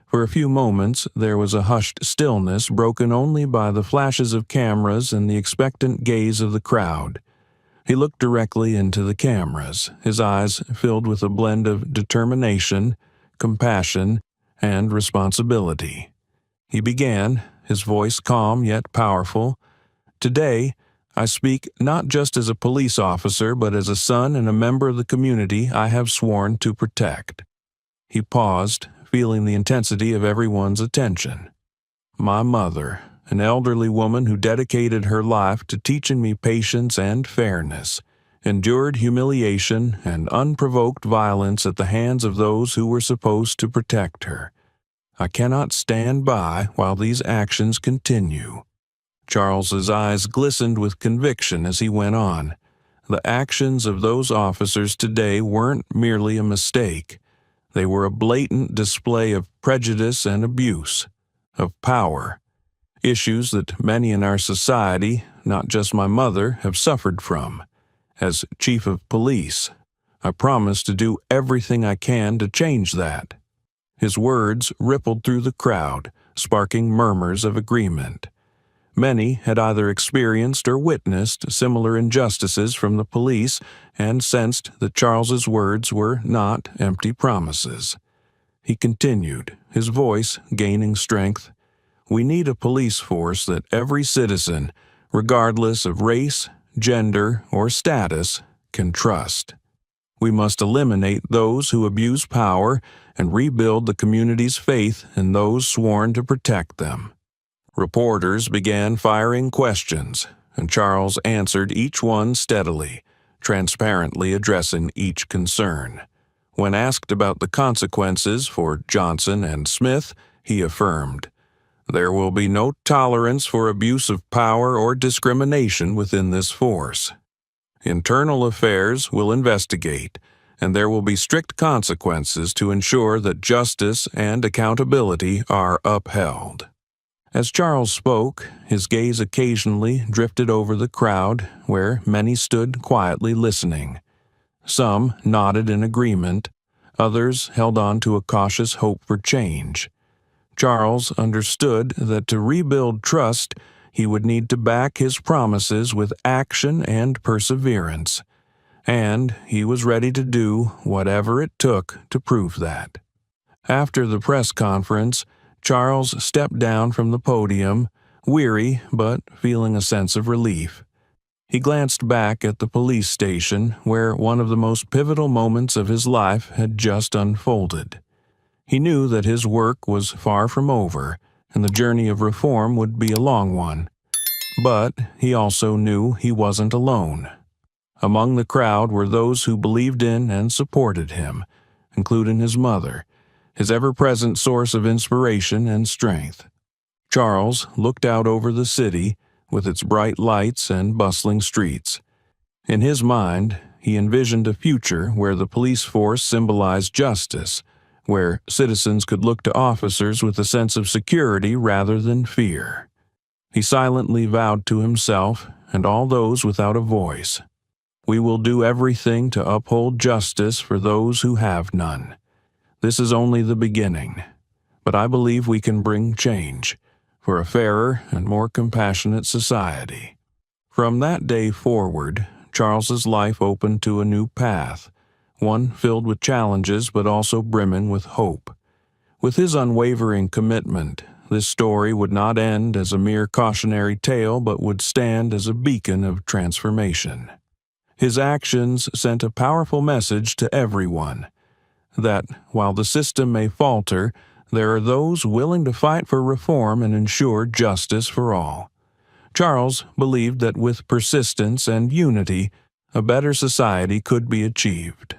For a few moments, there was a hushed stillness broken only by the flashes of cameras and the expectant gaze of the crowd. He looked directly into the cameras, his eyes filled with a blend of determination, compassion, and responsibility. He began, his voice calm yet powerful. "Today, I speak not just as a police officer, but as a son and a member of the community I have sworn to protect." He paused, feeling the intensity of everyone's attention. "My mother, an elderly woman who dedicated her life to teaching me patience and fairness, endured humiliation and unprovoked violence at the hands of those who were supposed to protect her. I cannot stand by while these actions continue." Charles's eyes glistened with conviction as he went on. The actions of those officers today weren't merely a mistake. They were a blatant display of prejudice and abuse, of power, issues that many in our society, not just my mother, have suffered from. As chief of police, I promise to do everything I can to change that. His words rippled through the crowd, sparking murmurs of agreement. Many had either experienced or witnessed similar injustices from the police and sensed that Charles's words were not empty promises. He continued, his voice gaining strength. "We need a police force that every citizen, regardless of race, gender, or status, can trust. We must eliminate those who abuse power and rebuild the community's faith in those sworn to protect them." Reporters began firing questions, and Charles answered each one steadily, transparently addressing each concern. When asked about the consequences for Johnson and Smith, he affirmed, "There will be no tolerance for abuse of power or discrimination within this force. Internal affairs will investigate, and there will be strict consequences to ensure that justice and accountability are upheld." As Charles spoke, his gaze occasionally drifted over the crowd, where many stood quietly listening. Some nodded in agreement, others held on to a cautious hope for change. Charles understood that to rebuild trust, he would need to back his promises with action and perseverance, and he was ready to do whatever it took to prove that. After the press conference, Charles stepped down from the podium, weary but feeling a sense of relief. He glanced back at the police station where one of the most pivotal moments of his life had just unfolded. He knew that his work was far from over, and the journey of reform would be a long one. But he also knew he wasn't alone. Among the crowd were those who believed in and supported him, including his mother, his ever-present source of inspiration and strength. Charles looked out over the city, with its bright lights and bustling streets. In his mind, he envisioned a future where the police force symbolized justice, where citizens could look to officers with a sense of security rather than fear. He silently vowed to himself and all those without a voice, "We will do everything to uphold justice for those who have none. This is only the beginning, but I believe we can bring change for a fairer and more compassionate society." From that day forward, Charles's life opened to a new path, one filled with challenges but also brimming with hope. With his unwavering commitment, this story would not end as a mere cautionary tale but would stand as a beacon of transformation. His actions sent a powerful message to everyone, that while the system may falter, there are those willing to fight for reform and ensure justice for all. Charles believed that with persistence and unity, a better society could be achieved.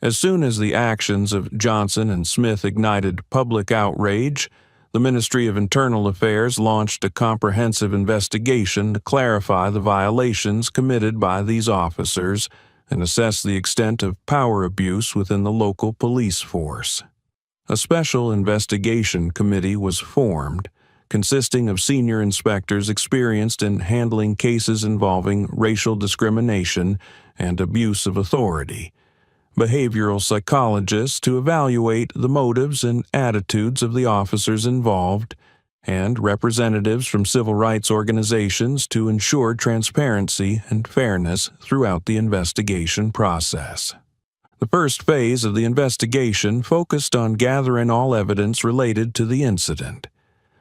As soon as the actions of Johnson and Smith ignited public outrage, the Ministry of Internal Affairs launched a comprehensive investigation to clarify the violations committed by these officers and assess the extent of power abuse within the local police force. A special investigation committee was formed, consisting of senior inspectors experienced in handling cases involving racial discrimination and abuse of authority, behavioral psychologists to evaluate the motives and attitudes of the officers involved, and representatives from civil rights organizations to ensure transparency and fairness throughout the investigation process. The first phase of the investigation focused on gathering all evidence related to the incident.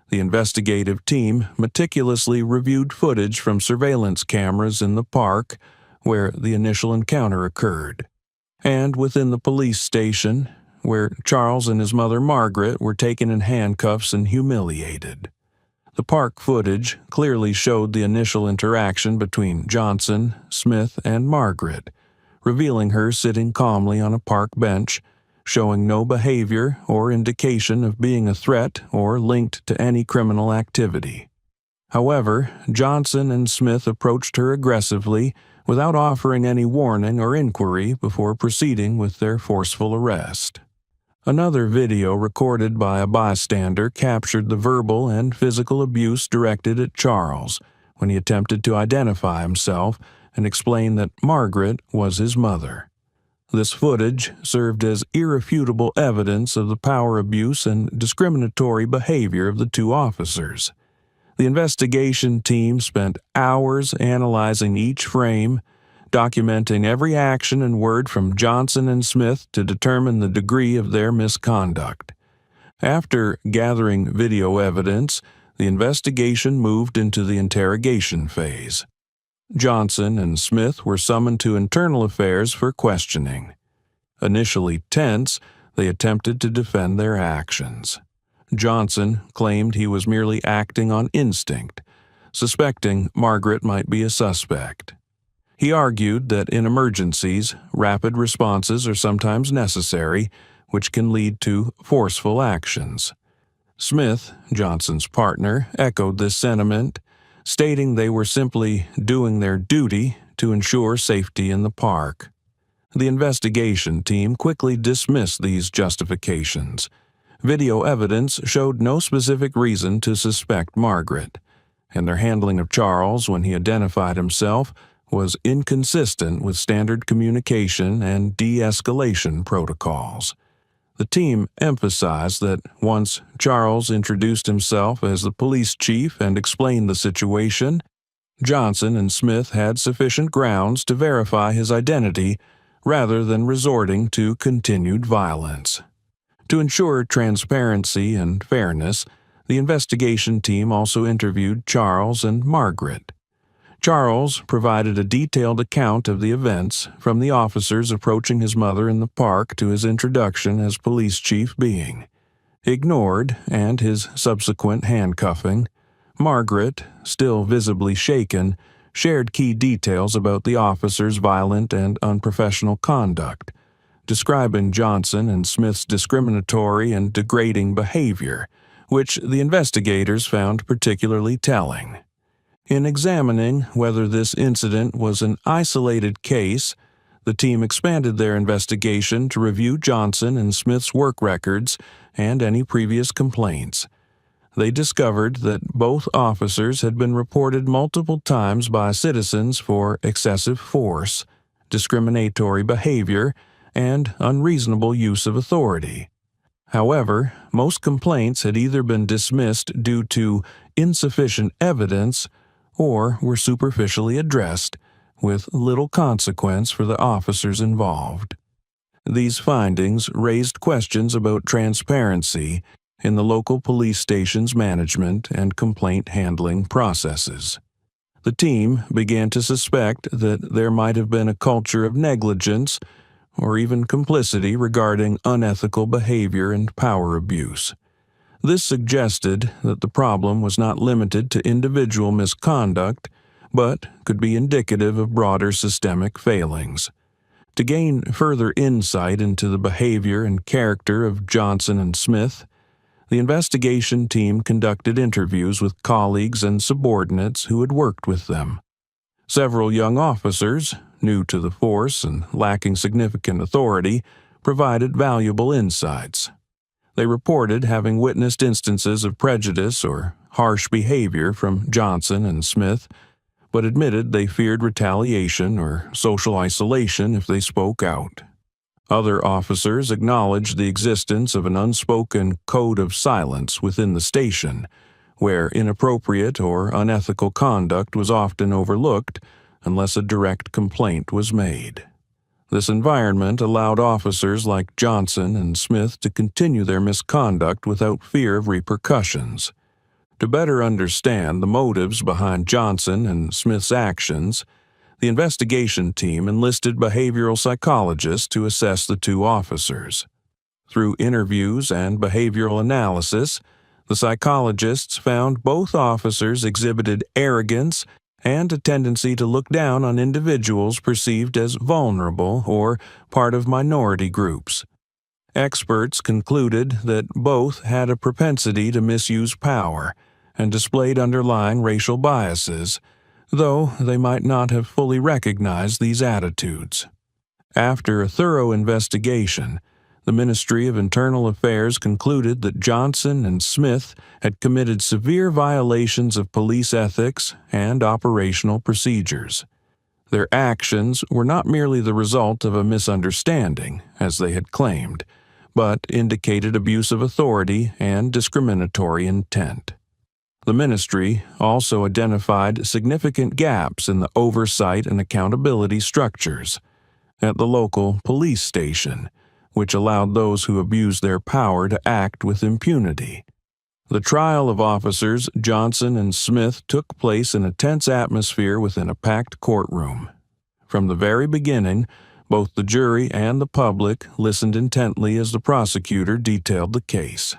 The investigative team meticulously reviewed footage from surveillance cameras in the park where the initial encounter occurred, and within the police station where Charles and his mother Margaret were taken in handcuffs and humiliated. The park footage clearly showed the initial interaction between Johnson, Smith, and Margaret, revealing her sitting calmly on a park bench, showing no behavior or indication of being a threat or linked to any criminal activity. However, Johnson and Smith approached her aggressively without offering any warning or inquiry before proceeding with their forceful arrest. Another video recorded by a bystander captured the verbal and physical abuse directed at Charles when he attempted to identify himself and explain that Margaret was his mother. This footage served as irrefutable evidence of the power abuse and discriminatory behavior of the two officers. The investigation team spent hours analyzing each frame, documenting every action and word from Johnson and Smith to determine the degree of their misconduct. After gathering video evidence, the investigation moved into the interrogation phase. Johnson and Smith were summoned to Internal Affairs for questioning. Initially tense, they attempted to defend their actions. Johnson claimed he was merely acting on instinct, suspecting Margaret might be a suspect. He argued that in emergencies, rapid responses are sometimes necessary, which can lead to forceful actions. Smith, Johnson's partner, echoed this sentiment, stating they were simply doing their duty to ensure safety in the park. The investigation team quickly dismissed these justifications. Video evidence showed no specific reason to suspect Margaret, and their handling of Charles when he identified himself was inconsistent with standard communication and de-escalation protocols. The team emphasized that once Charles introduced himself as the police chief and explained the situation, Johnson and Smith had sufficient grounds to verify his identity rather than resorting to continued violence. To ensure transparency and fairness, the investigation team also interviewed Charles and Margaret. Charles provided a detailed account of the events, from the officers approaching his mother in the park to his introduction as police chief being ignored and his subsequent handcuffing. Margaret, still visibly shaken, shared key details about the officers' violent and unprofessional conduct, describing Johnson and Smith's discriminatory and degrading behavior, which the investigators found particularly telling. In examining whether this incident was an isolated case, the team expanded their investigation to review Johnson and Smith's work records and any previous complaints. They discovered that both officers had been reported multiple times by citizens for excessive force, discriminatory behavior, and unreasonable use of authority. However, most complaints had either been dismissed due to insufficient evidence or were superficially addressed, with little consequence for the officers involved. These findings raised questions about transparency in the local police station's management and complaint handling processes. The team began to suspect that there might have been a culture of negligence or even complicity regarding unethical behavior and power abuse. This suggested that the problem was not limited to individual misconduct, but could be indicative of broader systemic failings. To gain further insight into the behavior and character of Johnson and Smith, the investigation team conducted interviews with colleagues and subordinates who had worked with them. Several young officers, new to the force and lacking significant authority, provided valuable insights. They reported having witnessed instances of prejudice or harsh behavior from Johnson and Smith, but admitted they feared retaliation or social isolation if they spoke out. Other officers acknowledged the existence of an unspoken code of silence within the station, where inappropriate or unethical conduct was often overlooked unless a direct complaint was made. This environment allowed officers like Johnson and Smith to continue their misconduct without fear of repercussions. To better understand the motives behind Johnson and Smith's actions, the investigation team enlisted behavioral psychologists to assess the two officers. Through interviews and behavioral analysis, the psychologists found both officers exhibited arrogance and a tendency to look down on individuals perceived as vulnerable or part of minority groups. Experts concluded that both had a propensity to misuse power and displayed underlying racial biases, though they might not have fully recognized these attitudes. After a thorough investigation, the Ministry of Internal Affairs concluded that Johnson and Smith had committed severe violations of police ethics and operational procedures. Their actions were not merely the result of a misunderstanding, as they had claimed, but indicated abuse of authority and discriminatory intent. The ministry also identified significant gaps in the oversight and accountability structures at the local police station, which allowed those who abused their power to act with impunity. The trial of officers Johnson and Smith took place in a tense atmosphere within a packed courtroom. From the very beginning, both the jury and the public listened intently as the prosecutor detailed the case.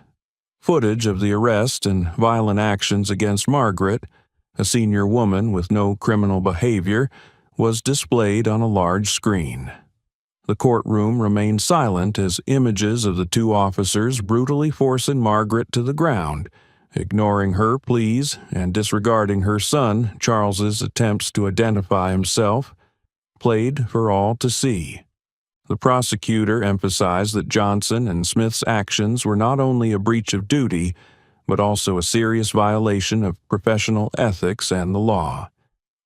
Footage of the arrest and violent actions against Margaret, a senior woman with no criminal behavior, was displayed on a large screen. The courtroom remained silent as images of the two officers brutally forcing Margaret to the ground, ignoring her pleas and disregarding her son Charles's attempts to identify himself, played for all to see. The prosecutor emphasized that Johnson and Smith's actions were not only a breach of duty, but also a serious violation of professional ethics and the law.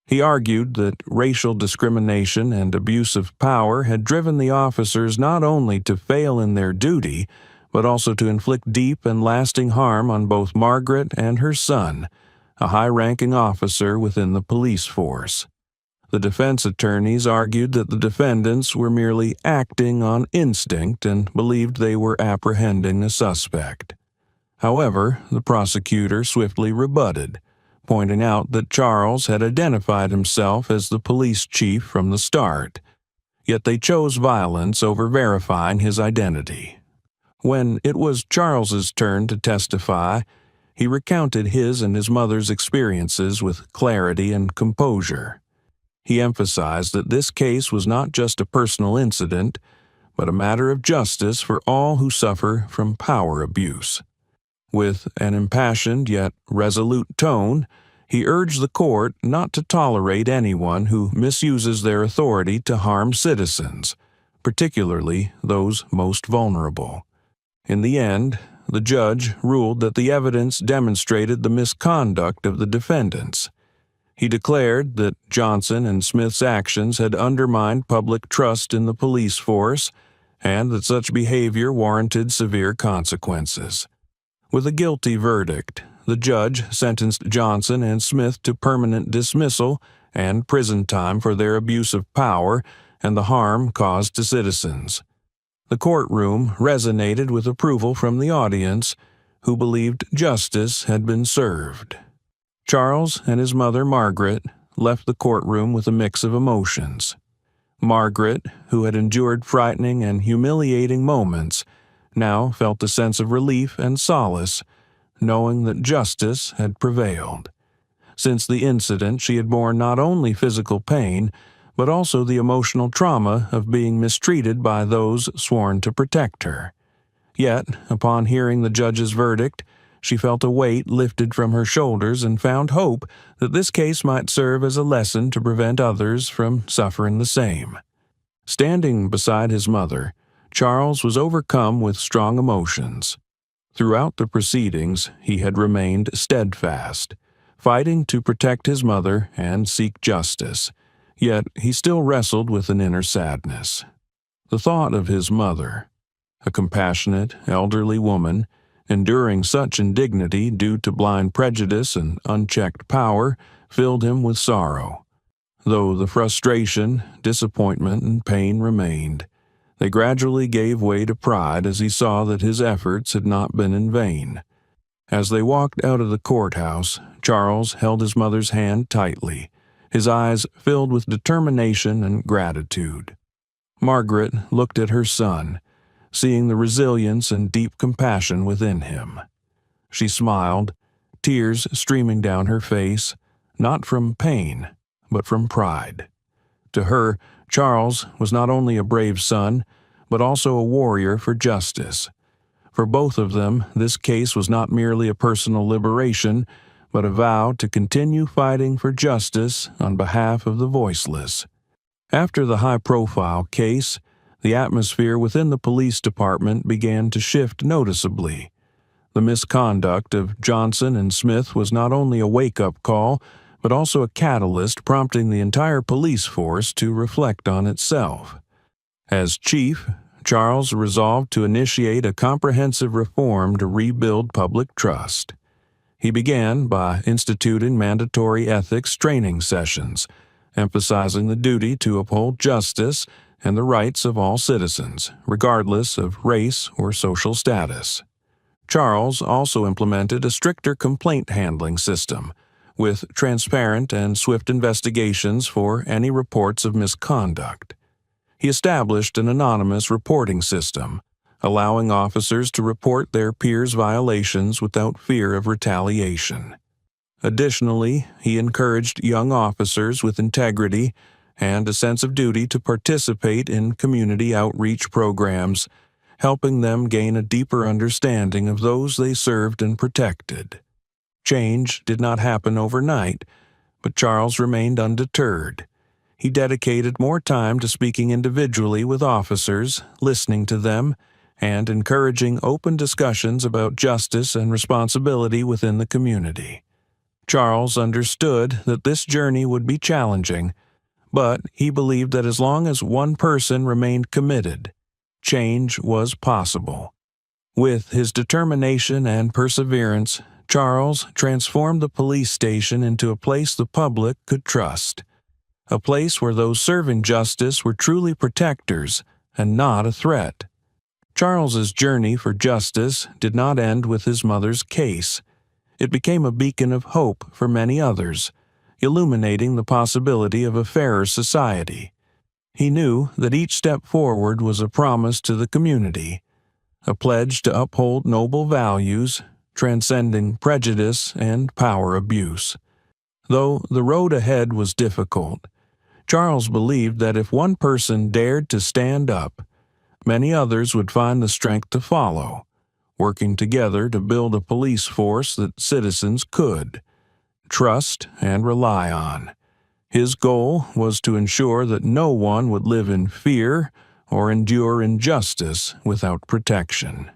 He argued that racial discrimination and abuse of power had driven the officers not only to fail in their duty, but also to inflict deep and lasting harm on both Margaret and her son, a high-ranking officer within the police force. The defense attorneys argued that the defendants were merely acting on instinct and believed they were apprehending a suspect. However, the prosecutor swiftly rebutted, pointing out that Charles had identified himself as the police chief from the start, yet they chose violence over verifying his identity. When it was Charles's turn to testify, he recounted his and his mother's experiences with clarity and composure. He emphasized that this case was not just a personal incident, but a matter of justice for all who suffer from power abuse. With an impassioned yet resolute tone, he urged the court not to tolerate anyone who misuses their authority to harm citizens, particularly those most vulnerable. In the end, the judge ruled that the evidence demonstrated the misconduct of the defendants. He declared that Johnson and Smith's actions had undermined public trust in the police force and that such behavior warranted severe consequences. With a guilty verdict, the judge sentenced Johnson and Smith to permanent dismissal and prison time for their abuse of power and the harm caused to citizens. The courtroom resonated with approval from the audience, who believed justice had been served. Charles and his mother Margaret left the courtroom with a mix of emotions. Margaret, who had endured frightening and humiliating moments, now felt a sense of relief and solace, knowing that justice had prevailed. Since the incident, she had borne not only physical pain, but also the emotional trauma of being mistreated by those sworn to protect her. Yet, upon hearing the judge's verdict, she felt a weight lifted from her shoulders and found hope that this case might serve as a lesson to prevent others from suffering the same. Standing beside his mother, Charles was overcome with strong emotions. Throughout the proceedings, he had remained steadfast, fighting to protect his mother and seek justice, yet he still wrestled with an inner sadness. The thought of his mother, a compassionate, elderly woman, enduring such indignity due to blind prejudice and unchecked power, filled him with sorrow. Though the frustration, disappointment, and pain remained, they gradually gave way to pride as he saw that his efforts had not been in vain. As they walked out of the courthouse, Charles held his mother's hand tightly, his eyes filled with determination and gratitude. Margaret looked at her son, seeing the resilience and deep compassion within him. She smiled, tears streaming down her face, not from pain, but from pride. To her, Charles was not only a brave son, but also a warrior for justice. For both of them, this case was not merely a personal liberation, but a vow to continue fighting for justice on behalf of the voiceless. After the high-profile case, the atmosphere within the police department began to shift noticeably. The misconduct of Johnson and Smith was not only a wake-up call, but also a catalyst prompting the entire police force to reflect on itself. As chief, Charles resolved to initiate a comprehensive reform to rebuild public trust. He began by instituting mandatory ethics training sessions, emphasizing the duty to uphold justice and the rights of all citizens, regardless of race or social status. Charles also implemented a stricter complaint handling system, with transparent and swift investigations for any reports of misconduct. He established an anonymous reporting system, allowing officers to report their peers' violations without fear of retaliation. Additionally, he encouraged young officers with integrity and a sense of duty to participate in community outreach programs, helping them gain a deeper understanding of those they served and protected. Change did not happen overnight, but Charles remained undeterred. He dedicated more time to speaking individually with officers, listening to them, and encouraging open discussions about justice and responsibility within the community. Charles understood that this journey would be challenging, but he believed that as long as one person remained committed, change was possible. With his determination and perseverance, Charles transformed the police station into a place the public could trust. a place where those serving justice were truly protectors and not a threat. Charles's journey for justice did not end with his mother's case. It became a beacon of hope for many others, illuminating the possibility of a fairer society. He knew that each step forward was a promise to the community, a pledge to uphold noble values, transcending prejudice and power abuse. Though the road ahead was difficult, Charles believed that if one person dared to stand up, many others would find the strength to follow, working together to build a police force that citizens could trust and rely on. His goal was to ensure that no one would live in fear or endure injustice without protection.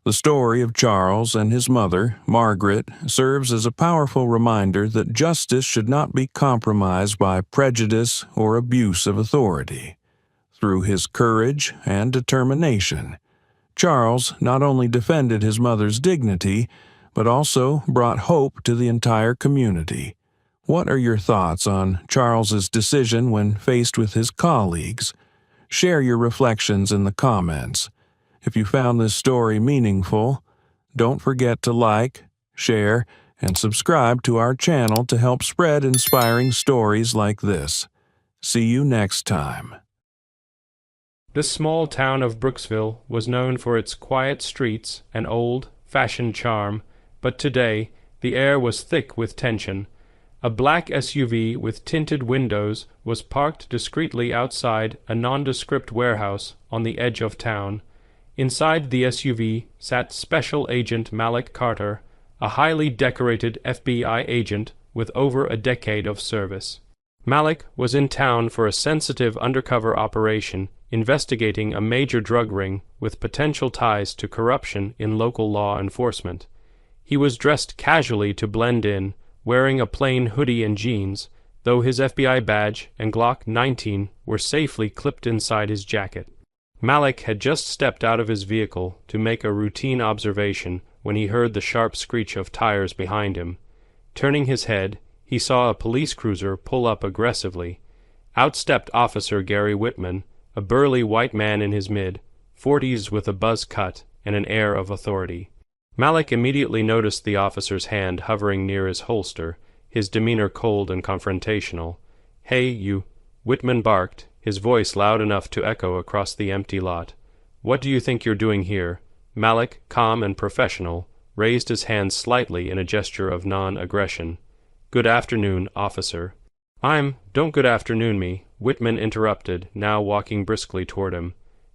The story of Charles and his mother, Margaret, serves as a powerful reminder that justice should not be compromised by prejudice or abuse of authority. Through his courage and determination, Charles not only defended his mother's dignity, but also brought hope to the entire community. What are your thoughts on Charles's decision when faced with his colleagues? Share your reflections in the comments. If you found this story meaningful, don't forget to like, share, and subscribe to our channel to help spread inspiring stories like this. See you next time. The small town of Brooksville was known for its quiet streets and old-fashioned charm, but today the air was thick with tension. A black SUV with tinted windows was parked discreetly outside a nondescript warehouse on the edge of town. Inside the SUV sat Special Agent Malik Carter, a highly decorated FBI agent with over a decade of service. Malik was in town for a sensitive undercover operation investigating a major drug ring with potential ties to corruption in local law enforcement. He was dressed casually to blend in, wearing a plain hoodie and jeans, though his FBI badge and Glock 19 were safely clipped inside his jacket. Malik had just stepped out of his vehicle to make a routine observation when he heard the sharp screech of tires behind him. Turning his head, he saw a police cruiser pull up aggressively. Out stepped Officer Gary Whitman, a burly white man in his mid-40s with a buzz cut and an air of authority. Malik immediately noticed the officer's hand hovering near his holster, his demeanor cold and confrontational. "Hey, you," Whitman barked, his voice loud enough to echo across the empty lot. "What do you think you're doing here?" Malik, calm and professional, raised his hand slightly in a gesture of non-aggression. "Good afternoon, officer." Don't good afternoon me," Whitman interrupted, now walking briskly toward him.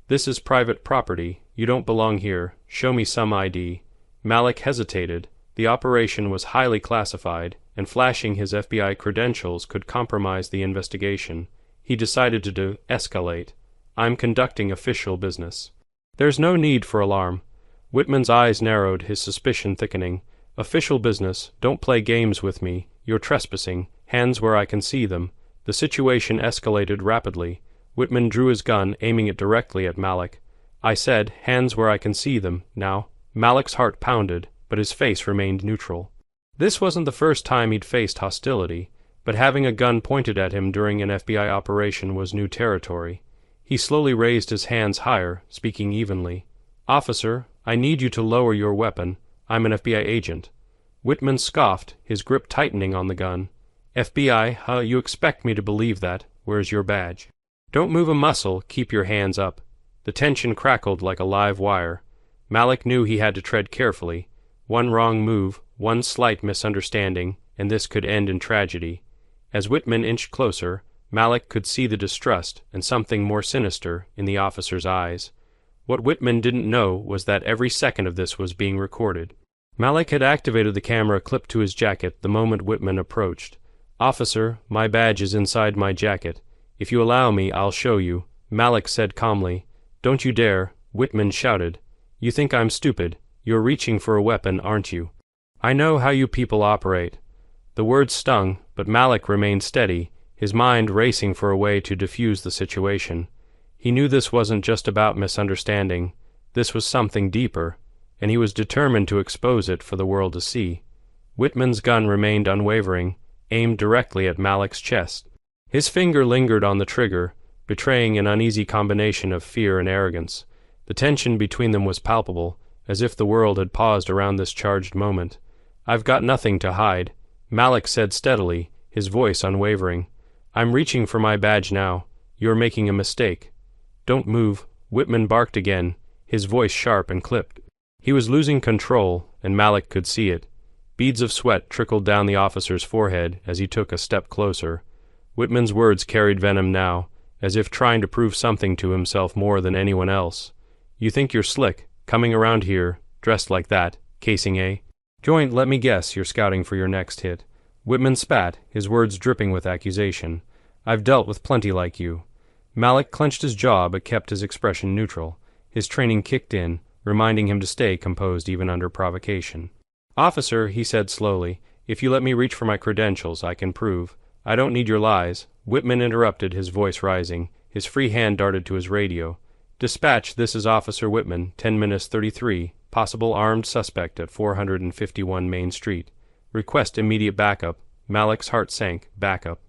"This is private property. You don't belong here. Show me some ID." Malik hesitated. The operation was highly classified, and flashing his FBI credentials could compromise the investigation. He decided to de-escalate. "I'm conducting official business." "There's no need for alarm." Whitman's eyes narrowed, his suspicion thickening. "Official business. Don't play games with me. You're trespassing. Hands where I can see them." The situation escalated rapidly. Whitman drew his gun, aiming it directly at Malik. "I said, hands where I can see them, now." Malik's heart pounded, but his face remained neutral. This wasn't the first time he'd faced hostility, but having a gun pointed at him during an FBI operation was new territory. He slowly raised his hands higher, speaking evenly. "Officer, I need you to lower your weapon. I'm an FBI agent." Whitman scoffed, his grip tightening on the gun. "FBI, huh? You expect me to believe that? Where's your badge?" "Don't move a muscle, keep your hands up." The tension crackled like a live wire. Malik knew he had to tread carefully. One wrong move, one slight misunderstanding, and this could end in tragedy. As Whitman inched closer, Malik could see the distrust and something more sinister in the officer's eyes. What Whitman didn't know was that every second of this was being recorded. Malik had activated the camera clipped to his jacket the moment Whitman approached. "Officer, my badge is inside my jacket. If you allow me, I'll show you," Malik said calmly. "Don't you dare," Whitman shouted. "You think I'm stupid. You're reaching for a weapon, aren't you?" "I know how you people operate." The words stung, but Malik remained steady, his mind racing for a way to defuse the situation. He knew this wasn't just about misunderstanding. This was something deeper, and he was determined to expose it for the world to see. Whitman's gun remained unwavering, aimed directly at Malik's chest. His finger lingered on the trigger, betraying an uneasy combination of fear and arrogance. The tension between them was palpable, as if the world had paused around this charged moment. "I've got nothing to hide," Malik said steadily, his voice unwavering. "I'm reaching for my badge now. You're making a mistake." "Don't move," Whitman barked again, his voice sharp and clipped. He was losing control, and Malik could see it. Beads of sweat trickled down the officer's forehead as he took a step closer. Whitman's words carried venom now, as if trying to prove something to himself more than anyone else. "You think you're slick, coming around here, dressed like that, casing a joint? Let me guess you're scouting for your next hit." Whitman spat, his words dripping with accusation. "I've dealt with plenty like you." Malik clenched his jaw but kept his expression neutral. His training kicked in, reminding him to stay composed even under provocation. "Officer," he said slowly, "if you let me reach for my credentials, I can prove. I don't need your lies." Whitman interrupted, his voice rising. His free hand darted to his radio. "Dispatch, this is Officer Whitman, 10:33, possible armed suspect at 451 Main Street. Request immediate backup." Malik's heart sank. Backup.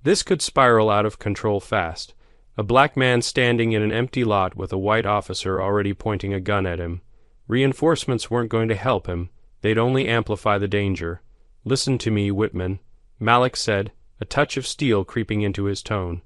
This could spiral out of control fast. A black man standing in an empty lot with a white officer already pointing a gun at him. Reinforcements weren't going to help him. They'd only amplify the danger. "Listen to me, Whitman," Malik said, a touch of steel creeping into his tone.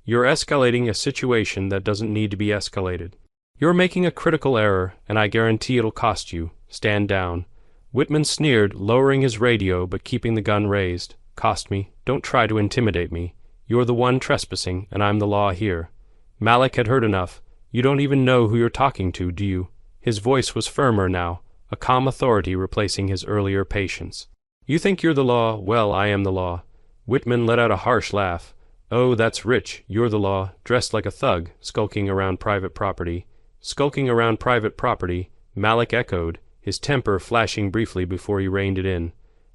"You're escalating a situation that doesn't need to be escalated. You're making a critical error, and I guarantee it'll cost you. Stand down." Whitman sneered, lowering his radio but keeping the gun raised. "Cost me? Don't try to intimidate me. You're the one trespassing, and I'm the law here." Malik had heard enough. "You don't even know who you're talking to, do you?" His voice was firmer now, a calm authority replacing his earlier patience. "You think you're the law? Well, I am the law." Whitman let out a harsh laugh. "Oh, that's rich. You're the law, dressed like a thug, skulking around private property." "Skulking around private property," Malik echoed, his temper flashing briefly before he reined it in.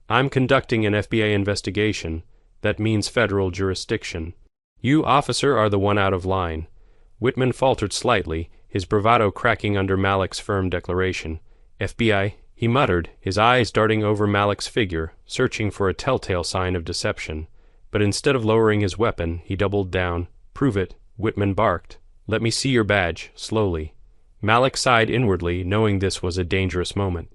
"I'm conducting an FBI investigation. That means federal jurisdiction. You, officer, are the one out of line." Whitman faltered slightly, his bravado cracking under Malik's firm declaration. "FBI," he muttered, his eyes darting over Malik's figure, searching for a telltale sign of deception. But instead of lowering his weapon, he doubled down. "Prove it," Whitman barked. "Let me see your badge," slowly. Malik sighed inwardly, knowing this was a dangerous moment.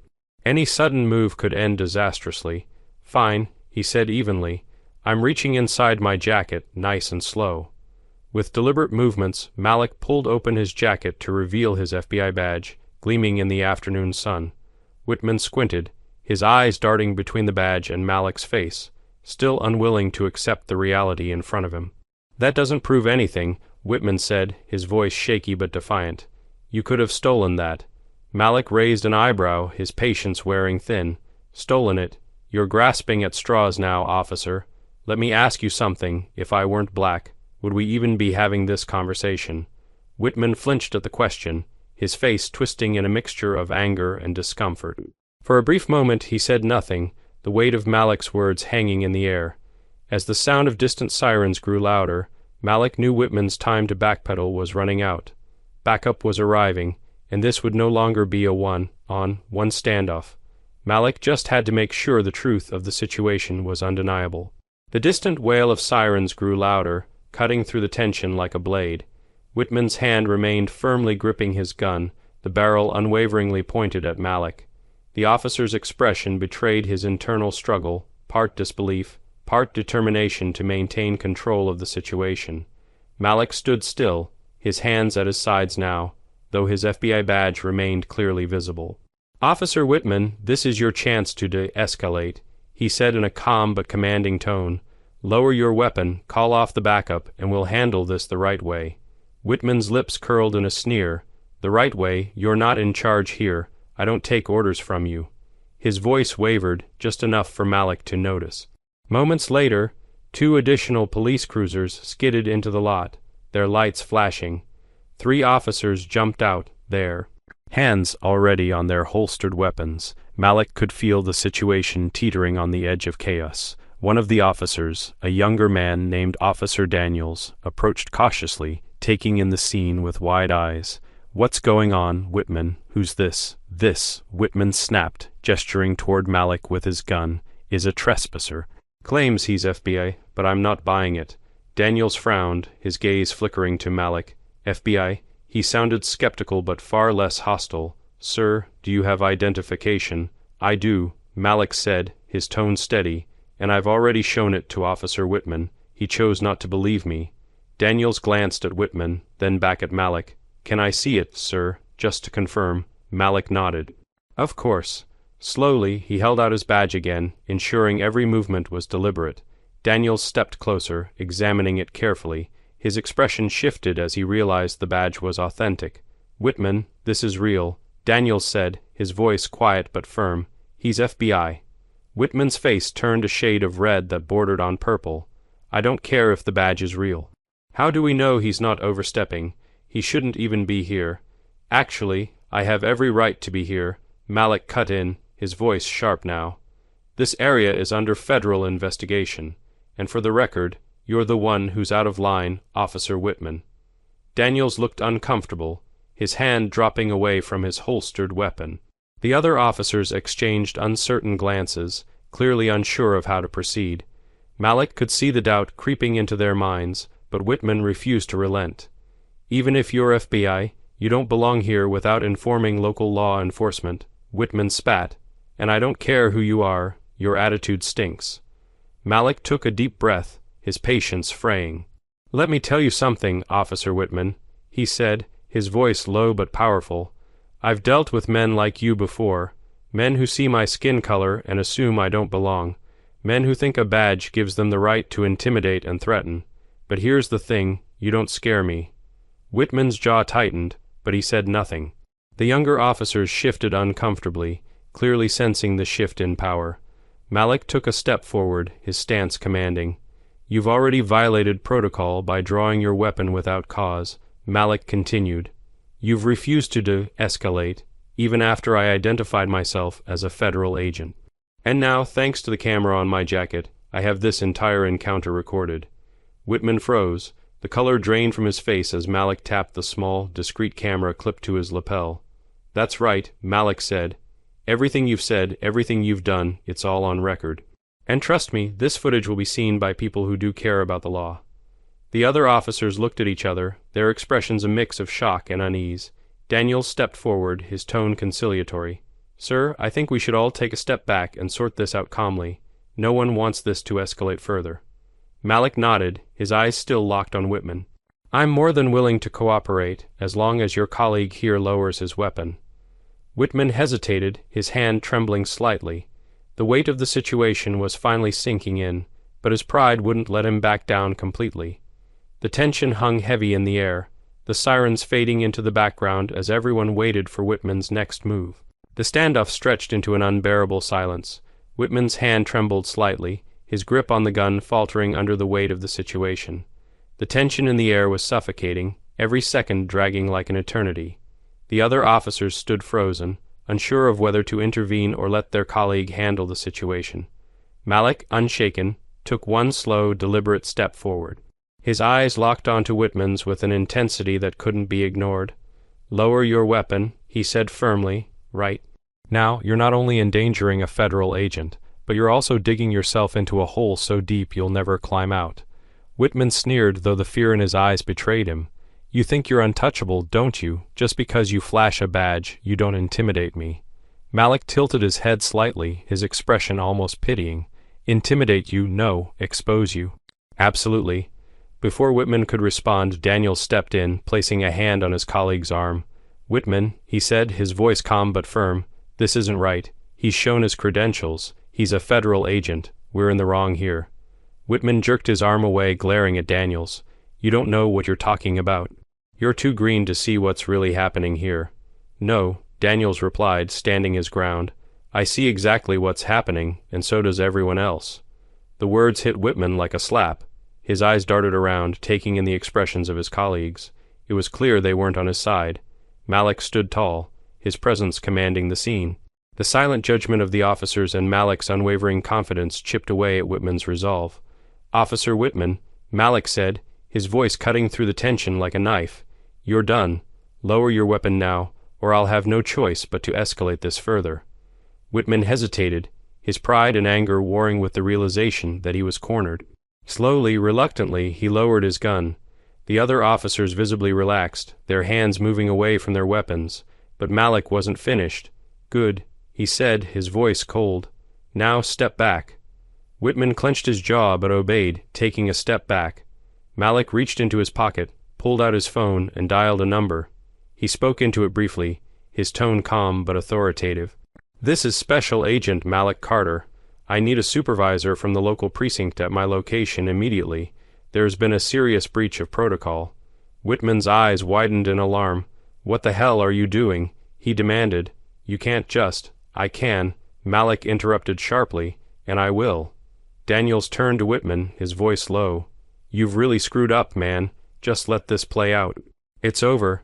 Any sudden move could end disastrously. "Fine," he said evenly. "I'm reaching inside my jacket, nice and slow." With deliberate movements, Malik pulled open his jacket to reveal his FBI badge, gleaming in the afternoon sun. Whitman squinted, his eyes darting between the badge and Malik's face, still unwilling to accept the reality in front of him. "That doesn't prove anything," Whitman said, his voice shaky but defiant. "You could have stolen that." Malik raised an eyebrow, his patience wearing thin. "Stolen it? You're grasping at straws now, officer. Let me ask you something. If I weren't black, would we even be having this conversation?" Whitman flinched at the question, his face twisting in a mixture of anger and discomfort. For a brief moment he said nothing, the weight of Malik's words hanging in the air. As the sound of distant sirens grew louder, Malik knew Whitman's time to backpedal was running out. Backup was arriving, and this would no longer be a one-on-one standoff. Malik just had to make sure the truth of the situation was undeniable. The distant wail of sirens grew louder, cutting through the tension like a blade. Whitman's hand remained firmly gripping his gun, the barrel unwaveringly pointed at Malik. The officer's expression betrayed his internal struggle, part disbelief, part determination to maintain control of the situation. Malik stood still, his hands at his sides now, though his FBI badge remained clearly visible. "Officer Whitman, this is your chance to de-escalate," he said in a calm but commanding tone. "Lower your weapon, call off the backup, and we'll handle this the right way." Whitman's lips curled in a sneer. "The right way? You're not in charge here. I don't take orders from you." His voice wavered, just enough for Malik to notice. Moments later, 2 additional police cruisers skidded into the lot, their lights flashing. 3 officers jumped out, there, hands already on their holstered weapons. Malik could feel the situation teetering on the edge of chaos. One of the officers, a younger man named Officer Daniels, approached cautiously, taking in the scene with wide eyes. "What's going on, Whitman? Who's this?" "This," Whitman snapped, gesturing toward Malik with his gun, "is a trespasser. Claims he's FBI, but I'm not buying it." Daniels frowned, his gaze flickering to Malik. FBI? He sounded skeptical but far less hostile. Sir, do you have identification? I do, Malik said, his tone steady, and I've already shown it to Officer Whitman. He chose not to believe me. Daniels glanced at Whitman, then back at Malik. Can I see it, sir, just to confirm? Malik nodded. Of course. Slowly, he held out his badge again, ensuring every movement was deliberate. Daniels stepped closer, examining it carefully. His expression shifted as he realized the badge was authentic. Whitman, this is real, Daniels said, his voice quiet but firm. He's FBI. Whitman's face turned a shade of red that bordered on purple. I don't care if the badge is real. How do we know he's not overstepping? He shouldn't even be here. Actually, I have every right to be here, Malik cut in, his voice sharp now. This area is under federal investigation, and for the record, you're the one who's out of line, Officer Whitman. Daniels looked uncomfortable, his hand dropping away from his holstered weapon. The other officers exchanged uncertain glances, clearly unsure of how to proceed. Malik could see the doubt creeping into their minds, but Whitman refused to relent. Even if you're FBI, you don't belong here without informing local law enforcement, Whitman spat, and I don't care who you are, your attitude stinks. Malik took a deep breath, his patience fraying. Let me tell you something, Officer Whitman, he said, his voice low but powerful. I've dealt with men like you before, men who see my skin color and assume I don't belong, men who think a badge gives them the right to intimidate and threaten. But here's the thing, you don't scare me. Whitman's jaw tightened, but he said nothing. The younger officers shifted uncomfortably, clearly sensing the shift in power. Malik took a step forward, his stance commanding. You've already violated protocol by drawing your weapon without cause, Malik continued. You've refused to de-escalate, even after I identified myself as a federal agent. And now, thanks to the camera on my jacket, I have this entire encounter recorded. Whitman froze. The color drained from his face as Malik tapped the small, discreet camera clipped to his lapel. That's right, Malik said. Everything you've said, everything you've done, it's all on record. And trust me, this footage will be seen by people who do care about the law. The other officers looked at each other, their expressions a mix of shock and unease. Daniels stepped forward, his tone conciliatory. Sir, I think we should all take a step back and sort this out calmly. No one wants this to escalate further. Malik nodded, his eyes still locked on Whitman. I'm more than willing to cooperate, as long as your colleague here lowers his weapon. Whitman hesitated, his hand trembling slightly. The weight of the situation was finally sinking in, but his pride wouldn't let him back down completely. The tension hung heavy in the air, the sirens fading into the background as everyone waited for Whitman's next move. The standoff stretched into an unbearable silence. Whitman's hand trembled slightly, his grip on the gun faltering under the weight of the situation. The tension in the air was suffocating, every second dragging like an eternity. The other officers stood frozen, unsure of whether to intervene or let their colleague handle the situation. Malik, unshaken, took one slow, deliberate step forward. His eyes locked onto Whitman's with an intensity that couldn't be ignored. Lower your weapon, he said firmly. Right. Now, you're not only endangering a federal agent, but you're also digging yourself into a hole so deep you'll never climb out. Whitman sneered, though the fear in his eyes betrayed him. You think you're untouchable, don't you? Just because you flash a badge, you don't intimidate me. Malik tilted his head slightly, his expression almost pitying. Intimidate you, no, expose you. Absolutely. Before Whitman could respond, Daniels stepped in, placing a hand on his colleague's arm. Whitman, he said, his voice calm but firm, this isn't right. He's shown his credentials. He's a federal agent. We're in the wrong here. Whitman jerked his arm away, glaring at Daniels. You don't know what you're talking about. You're too green to see what's really happening here. No, Daniels replied, standing his ground. I see exactly what's happening, and so does everyone else. The words hit Whitman like a slap. His eyes darted around, taking in the expressions of his colleagues. It was clear they weren't on his side. Malik stood tall, his presence commanding the scene. The silent judgment of the officers and Malik's unwavering confidence chipped away at Whitman's resolve. Officer Whitman, Malik said, his voice cutting through the tension like a knife. You're done. Lower your weapon now, or I'll have no choice but to escalate this further. Whitman hesitated, his pride and anger warring with the realization that he was cornered. Slowly, reluctantly, he lowered his gun. The other officers visibly relaxed, their hands moving away from their weapons. But Malik wasn't finished. "Good," he said, his voice cold. "Now step back." Whitman clenched his jaw but obeyed, taking a step back. Malik reached into his pocket, pulled out his phone, and dialed a number. He spoke into it briefly, his tone calm but authoritative. "This is Special Agent Malik Carter. I need a supervisor from the local precinct at my location immediately. There's been a serious breach of protocol." Whitman's eyes widened in alarm. "What the hell are you doing?" he demanded. "You can't just—" "I can," Malik interrupted sharply, "and I will." Daniels turned to Whitman, his voice low. "You've really screwed up, man. Just let this play out. It's over."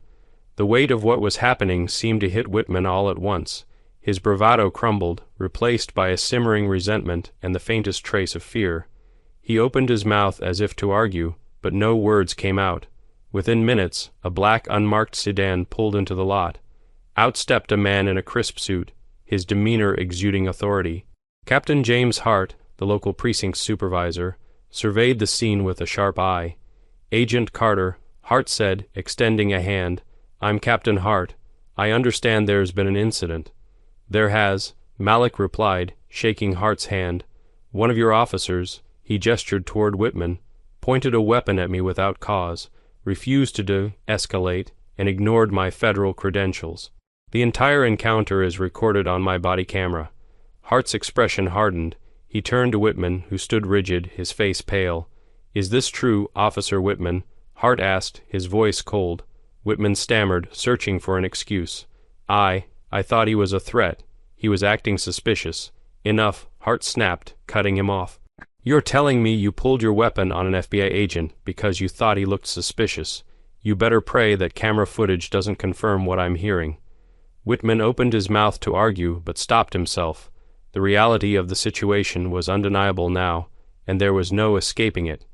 The weight of what was happening seemed to hit Whitman all at once. His bravado crumbled, replaced by a simmering resentment and the faintest trace of fear. He opened his mouth as if to argue, but no words came out. Within minutes, a black unmarked sedan pulled into the lot. Out stepped a man in a crisp suit, his demeanor exuding authority. Captain James Hart, the local precinct supervisor, surveyed the scene with a sharp eye. "Agent Carter," Hart said, extending a hand, "I'm Captain Hart. I understand there's been an incident." "There has," Malik replied, shaking Hart's hand. "One of your officers," he gestured toward Whitman, "pointed a weapon at me without cause, refused to de-escalate, and ignored my federal credentials. The entire encounter is recorded on my body camera." Hart's expression hardened. He turned to Whitman, who stood rigid, his face pale. "Is this true, Officer Whitman?" Hart asked, his voice cold. Whitman stammered, searching for an excuse. I thought he was a threat. He was acting suspicious." "Enough," Hart snapped, cutting him off. "You're telling me you pulled your weapon on an FBI agent because you thought he looked suspicious. You better pray that camera footage doesn't confirm what I'm hearing." Whitman opened his mouth to argue, but stopped himself. The reality of the situation was undeniable now, and there was no escaping it.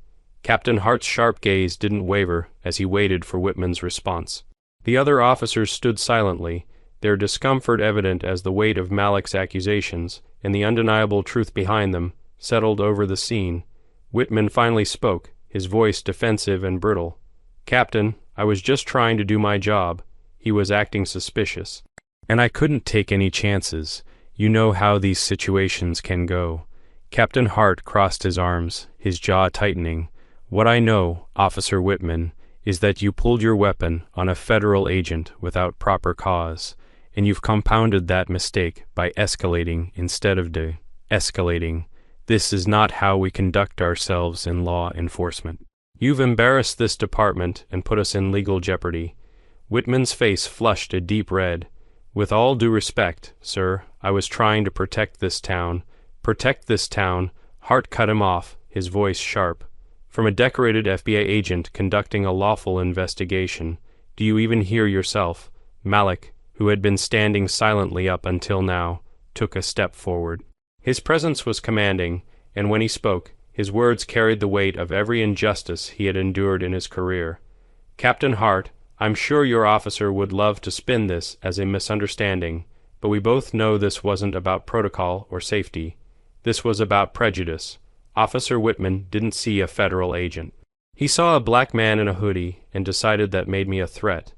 Captain Hart's sharp gaze didn't waver as he waited for Whitman's response. The other officers stood silently, their discomfort evident as the weight of Malik's accusations, and the undeniable truth behind them, settled over the scene. Whitman finally spoke, his voice defensive and brittle. "Captain, I was just trying to do my job. He was acting suspicious. And I couldn't take any chances. You know how these situations can go." Captain Hart crossed his arms, his jaw tightening. "What I know, Officer Whitman, is that you pulled your weapon on a federal agent without proper cause, and you've compounded that mistake by escalating instead of de-escalating. This is not how we conduct ourselves in law enforcement. You've embarrassed this department and put us in legal jeopardy." Whitman's face flushed a deep red. "With all due respect, sir, I was trying to protect this town." "Protect this town," Hart cut him off, his voice sharp. "From a decorated FBI agent conducting a lawful investigation. Do you even hear yourself?" Malik, who had been standing silently up until now, took a step forward. His presence was commanding, and when he spoke, his words carried the weight of every injustice he had endured in his career. "Captain Hart, I'm sure your officer would love to spin this as a misunderstanding, but we both know this wasn't about protocol or safety. This was about prejudice. Officer Whitman didn't see a federal agent. He saw a black man in a hoodie and decided that made me a threat."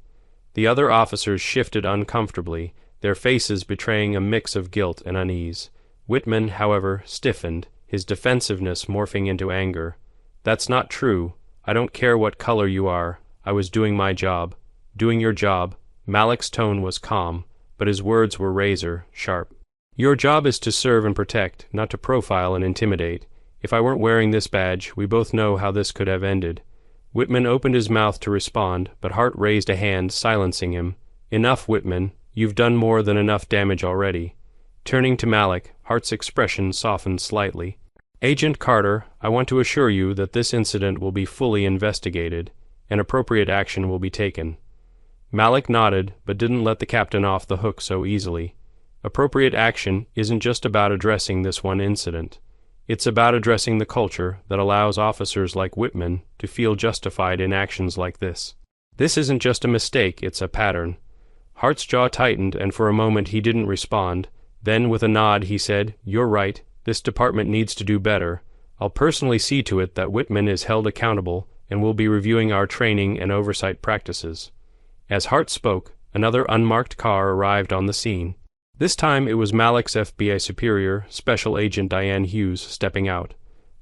The other officers shifted uncomfortably, their faces betraying a mix of guilt and unease. Whitman, however, stiffened, his defensiveness morphing into anger. "That's not true. I don't care what color you are. I was doing my job." "Doing your job." Malik's tone was calm, but his words were razor sharp. "Your job is to serve and protect, not to profile and intimidate. If I weren't wearing this badge, we both know how this could have ended." Whitman opened his mouth to respond, but Hart raised a hand, silencing him. "Enough, Whitman. You've done more than enough damage already." Turning to Malik, Hart's expression softened slightly. "Agent Carter, I want to assure you that this incident will be fully investigated, and appropriate action will be taken." Malik nodded, but didn't let the captain off the hook so easily. Appropriate action isn't just about addressing this one incident. It's about addressing the culture that allows officers like Whitman to feel justified in actions like this. This isn't just a mistake, it's a pattern. Hart's jaw tightened, and for a moment he didn't respond. Then, with a nod, he said, "You're right. This department needs to do better. I'll personally see to it that Whitman is held accountable and will be reviewing our training and oversight practices." As Hart spoke, another unmarked car arrived on the scene. This time it was Malik's FBI superior, Special Agent Diane Hughes, stepping out.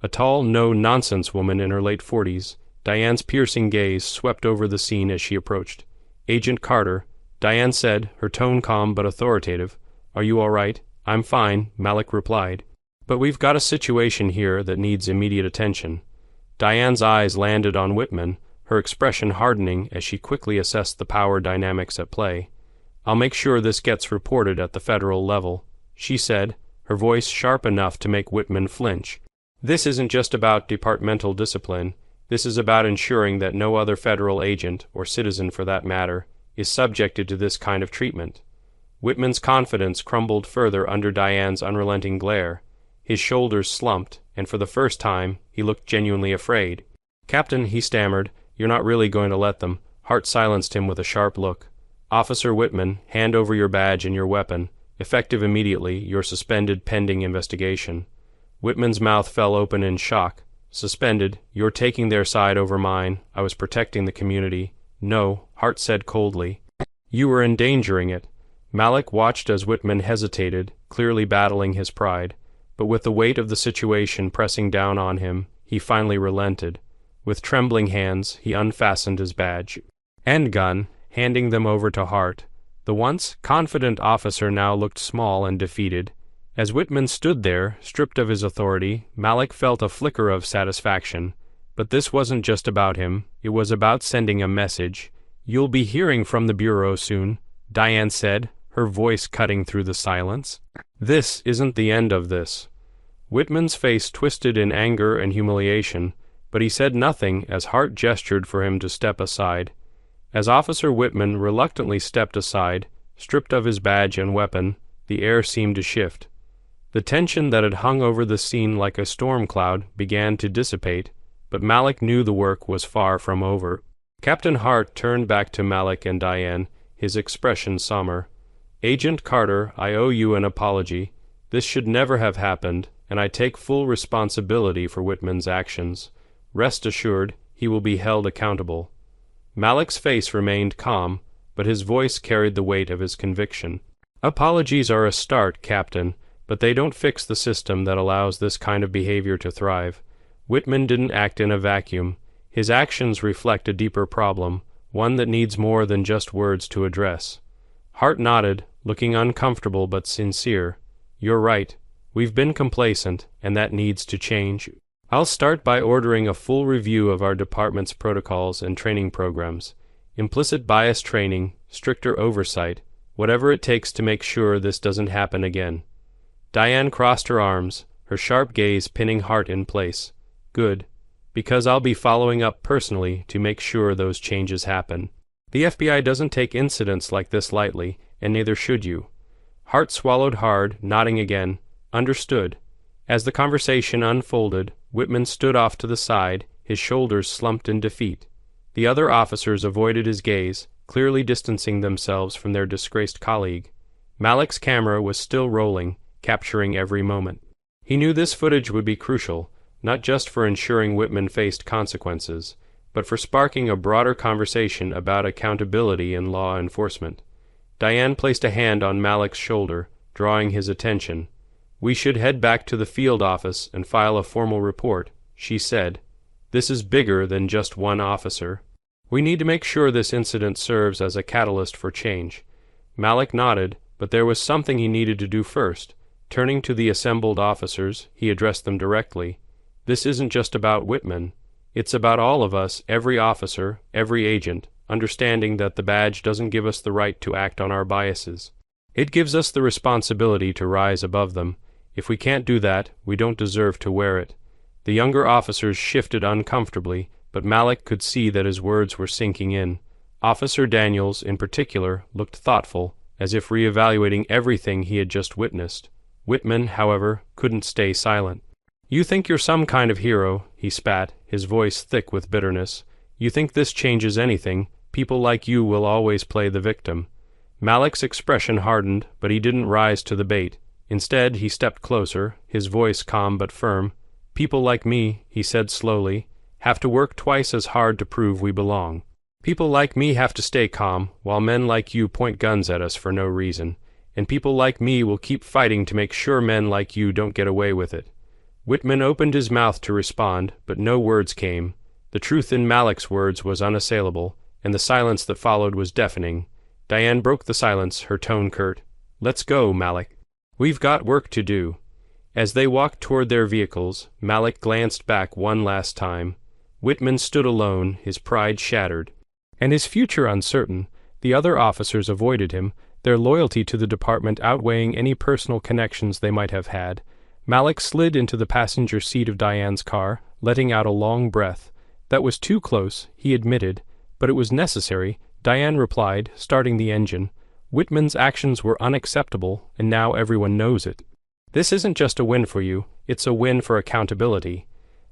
A tall, no-nonsense woman in her late 40s, Diane's piercing gaze swept over the scene as she approached. "Agent Carter," Diane said, her tone calm but authoritative. "Are you all right?" "I'm fine," Malik replied. "But we've got a situation here that needs immediate attention." Diane's eyes landed on Whitman, her expression hardening as she quickly assessed the power dynamics at play. "I'll make sure this gets reported at the federal level," she said, her voice sharp enough to make Whitman flinch. "This isn't just about departmental discipline. This is about ensuring that no other federal agent, or citizen for that matter, is subjected to this kind of treatment." Whitman's confidence crumbled further under Diane's unrelenting glare. His shoulders slumped, and for the first time, he looked genuinely afraid. "Captain," he stammered, "you're not really going to let them." Hart silenced him with a sharp look. "Officer Whitman, hand over your badge and your weapon. Effective immediately, you're suspended pending investigation." Whitman's mouth fell open in shock. "Suspended? You're taking their side over mine. I was protecting the community." "No," Hart said coldly. "You were endangering it." Malik watched as Whitman hesitated, clearly battling his pride. But with the weight of the situation pressing down on him, he finally relented. With trembling hands, he unfastened his badge and gun, handing them over to Hart. The once confident officer now looked small and defeated. As Whitman stood there, stripped of his authority, Malik felt a flicker of satisfaction. But this wasn't just about him. It was about sending a message. "You'll be hearing from the Bureau soon," Diane said, her voice cutting through the silence. "This isn't the end of this." Whitman's face twisted in anger and humiliation, but he said nothing as Hart gestured for him to step aside. As Officer Whitman reluctantly stepped aside, stripped of his badge and weapon, the air seemed to shift. The tension that had hung over the scene like a storm cloud began to dissipate, but Malik knew the work was far from over. Captain Hart turned back to Malik and Diane, his expression somber. "Agent Carter, I owe you an apology. This should never have happened, and I take full responsibility for Whitman's actions. Rest assured, he will be held accountable." Malik's face remained calm, but his voice carried the weight of his conviction. "Apologies are a start, Captain, but they don't fix the system that allows this kind of behavior to thrive. Whitman didn't act in a vacuum. His actions reflect a deeper problem, one that needs more than just words to address." Hart nodded, looking uncomfortable but sincere. "You're right. We've been complacent, and that needs to change. I'll start by ordering a full review of our department's protocols and training programs. Implicit bias training, stricter oversight, whatever it takes to make sure this doesn't happen again." Diane crossed her arms, her sharp gaze pinning Hart in place. "Good, because I'll be following up personally to make sure those changes happen. The FBI doesn't take incidents like this lightly, and neither should you." Hart swallowed hard, nodding again. "Understood." As the conversation unfolded, Whitman stood off to the side, his shoulders slumped in defeat. The other officers avoided his gaze, clearly distancing themselves from their disgraced colleague. Malik's camera was still rolling, capturing every moment. He knew this footage would be crucial, not just for ensuring Whitman faced consequences, but for sparking a broader conversation about accountability in law enforcement. Diane placed a hand on Malik's shoulder, drawing his attention. "We should head back to the field office and file a formal report," she said. "This is bigger than just one officer. We need to make sure this incident serves as a catalyst for change." Malik nodded, but there was something he needed to do first. Turning to the assembled officers, he addressed them directly. "This isn't just about Whitman. It's about all of us, every officer, every agent, understanding that the badge doesn't give us the right to act on our biases. It gives us the responsibility to rise above them. If we can't do that, we don't deserve to wear it." The younger officers shifted uncomfortably, but Malik could see that his words were sinking in. Officer Daniels, in particular, looked thoughtful, as if reevaluating everything he had just witnessed. Whitman, however, couldn't stay silent. "You think you're some kind of hero," he spat, his voice thick with bitterness. "You think this changes anything. People like you will always play the victim." Malik's expression hardened, but he didn't rise to the bait. Instead, he stepped closer, his voice calm but firm. People like me," he said slowly, "have to work twice as hard to prove we belong. People like me have to stay calm, while men like you point guns at us for no reason. And people like me will keep fighting to make sure men like you don't get away with it." Whitman opened his mouth to respond, but no words came. The truth in Malik's words was unassailable, and the silence that followed was deafening. Diane broke the silence, her tone curt. "Let's go, Malik. We've got work to do." As they walked toward their vehicles, Malik glanced back one last time. Whitman stood alone, his pride shattered. And his future uncertain, the other officers avoided him, their loyalty to the department outweighing any personal connections they might have had. Malik slid into the passenger seat of Diane's car, letting out a long breath. That was too close, he admitted, but it was necessary, Diane replied, starting the engine. Whitman's actions were unacceptable, and now everyone knows it. "This isn't just a win for you, it's a win for accountability."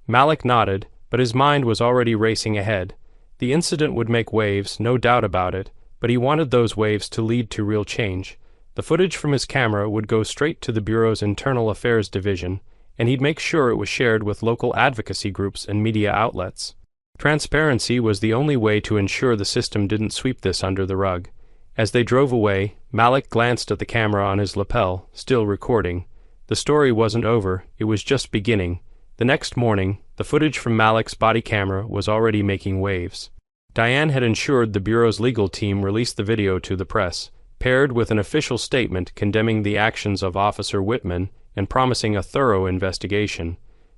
Malik nodded, but his mind was already racing ahead. The incident would make waves, no doubt about it, but he wanted those waves to lead to real change. The footage from his camera would go straight to the Bureau's Internal Affairs Division, and he'd make sure it was shared with local advocacy groups and media outlets. Transparency was the only way to ensure the system didn't sweep this under the rug. As they drove away, Malik glanced at the camera on his lapel, still recording. The story wasn't over, it was just beginning. The next morning, the footage from Malik's body camera was already making waves. Diane had ensured the Bureau's legal team released the video to the press, paired with an official statement condemning the actions of Officer Whitman and promising a thorough investigation.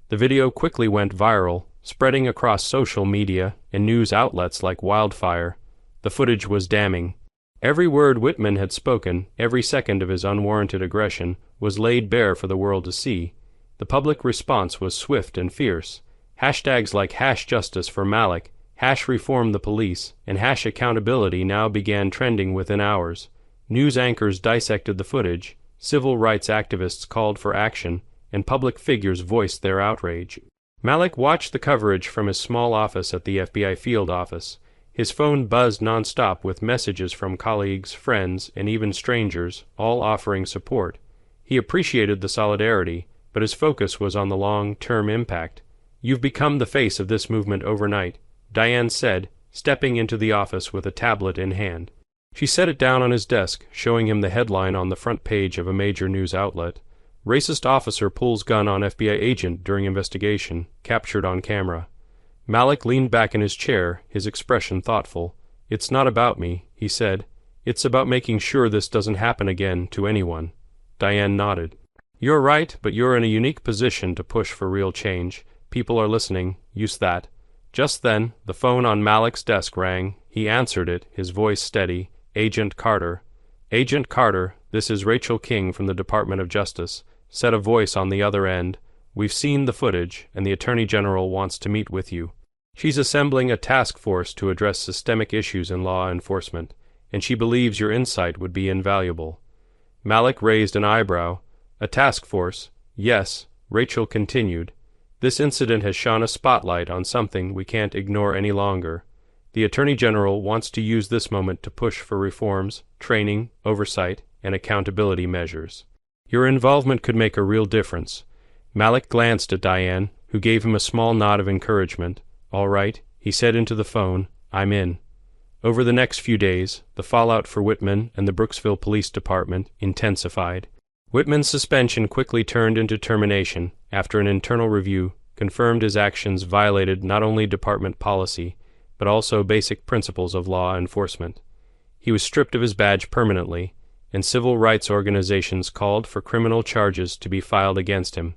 The video quickly went viral, spreading across social media and news outlets like wildfire. The footage was damning. Every word Whitman had spoken, every second of his unwarranted aggression, was laid bare for the world to see. The public response was swift and fierce. Hashtags like #justice for Malik, #reform the police, and #accountability now began trending within hours. News anchors dissected the footage, civil rights activists called for action, and public figures voiced their outrage. Malik watched the coverage from his small office at the FBI field office. His phone buzzed nonstop with messages from colleagues, friends, and even strangers, all offering support. He appreciated the solidarity, but his focus was on the long-term impact. "You've become the face of this movement overnight," Diane said, stepping into the office with a tablet in hand. She set it down on his desk, showing him the headline on the front page of a major news outlet. "Racist officer pulls gun on FBI agent during investigation, captured on camera." Malik leaned back in his chair, his expression thoughtful. "It's not about me," he said. "It's about making sure this doesn't happen again to anyone." Diane nodded. "You're right, but you're in a unique position to push for real change. People are listening. Use that." Just then, the phone on Malik's desk rang. He answered it, his voice steady. "Agent Carter." "Agent Carter, this is Rachel King from the Department of Justice," said a voice on the other end. "We've seen the footage, and the Attorney General wants to meet with you. She's assembling a task force to address systemic issues in law enforcement, and she believes your insight would be invaluable." Malik raised an eyebrow. "A task force?" "Yes," Rachel continued. "This incident has shone a spotlight on something we can't ignore any longer. The Attorney General wants to use this moment to push for reforms, training, oversight, and accountability measures. Your involvement could make a real difference." Malik glanced at Diane, who gave him a small nod of encouragement. "All right," he said into the phone, "I'm in." Over the next few days, the fallout for Whitman and the Brooksville Police Department intensified. Whitman's suspension quickly turned into termination after an internal review confirmed his actions violated not only department policy, but also basic principles of law enforcement. He was stripped of his badge permanently, and civil rights organizations called for criminal charges to be filed against him.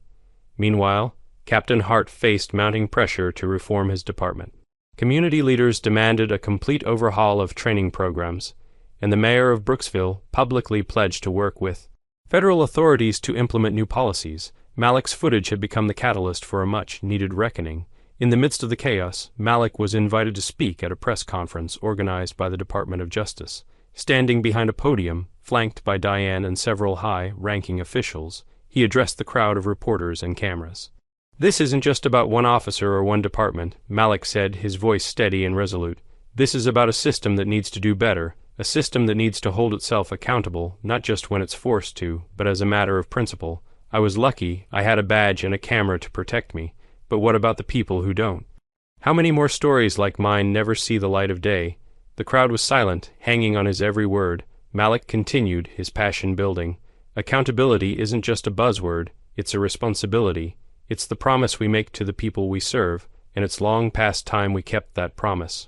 Meanwhile, Captain Hart faced mounting pressure to reform his department. Community leaders demanded a complete overhaul of training programs, and the mayor of Brooksville publicly pledged to work with federal authorities to implement new policies. Malik's footage had become the catalyst for a much-needed reckoning. In the midst of the chaos, Malik was invited to speak at a press conference organized by the Department of Justice. Standing behind a podium, flanked by Diane and several high-ranking officials, he addressed the crowd of reporters and cameras. "This isn't just about one officer or one department," Malik said, his voice steady and resolute. "This is about a system that needs to do better, a system that needs to hold itself accountable, not just when it's forced to, but as a matter of principle. I was lucky I had a badge and a camera to protect me, But what about the people who don't? How many more stories like mine never see the light of day? The crowd was silent, hanging on his every word. Malik continued, his passion building. Accountability isn't just a buzzword, it's a responsibility. It's the promise we make to the people we serve, and it's long past time we kept that promise.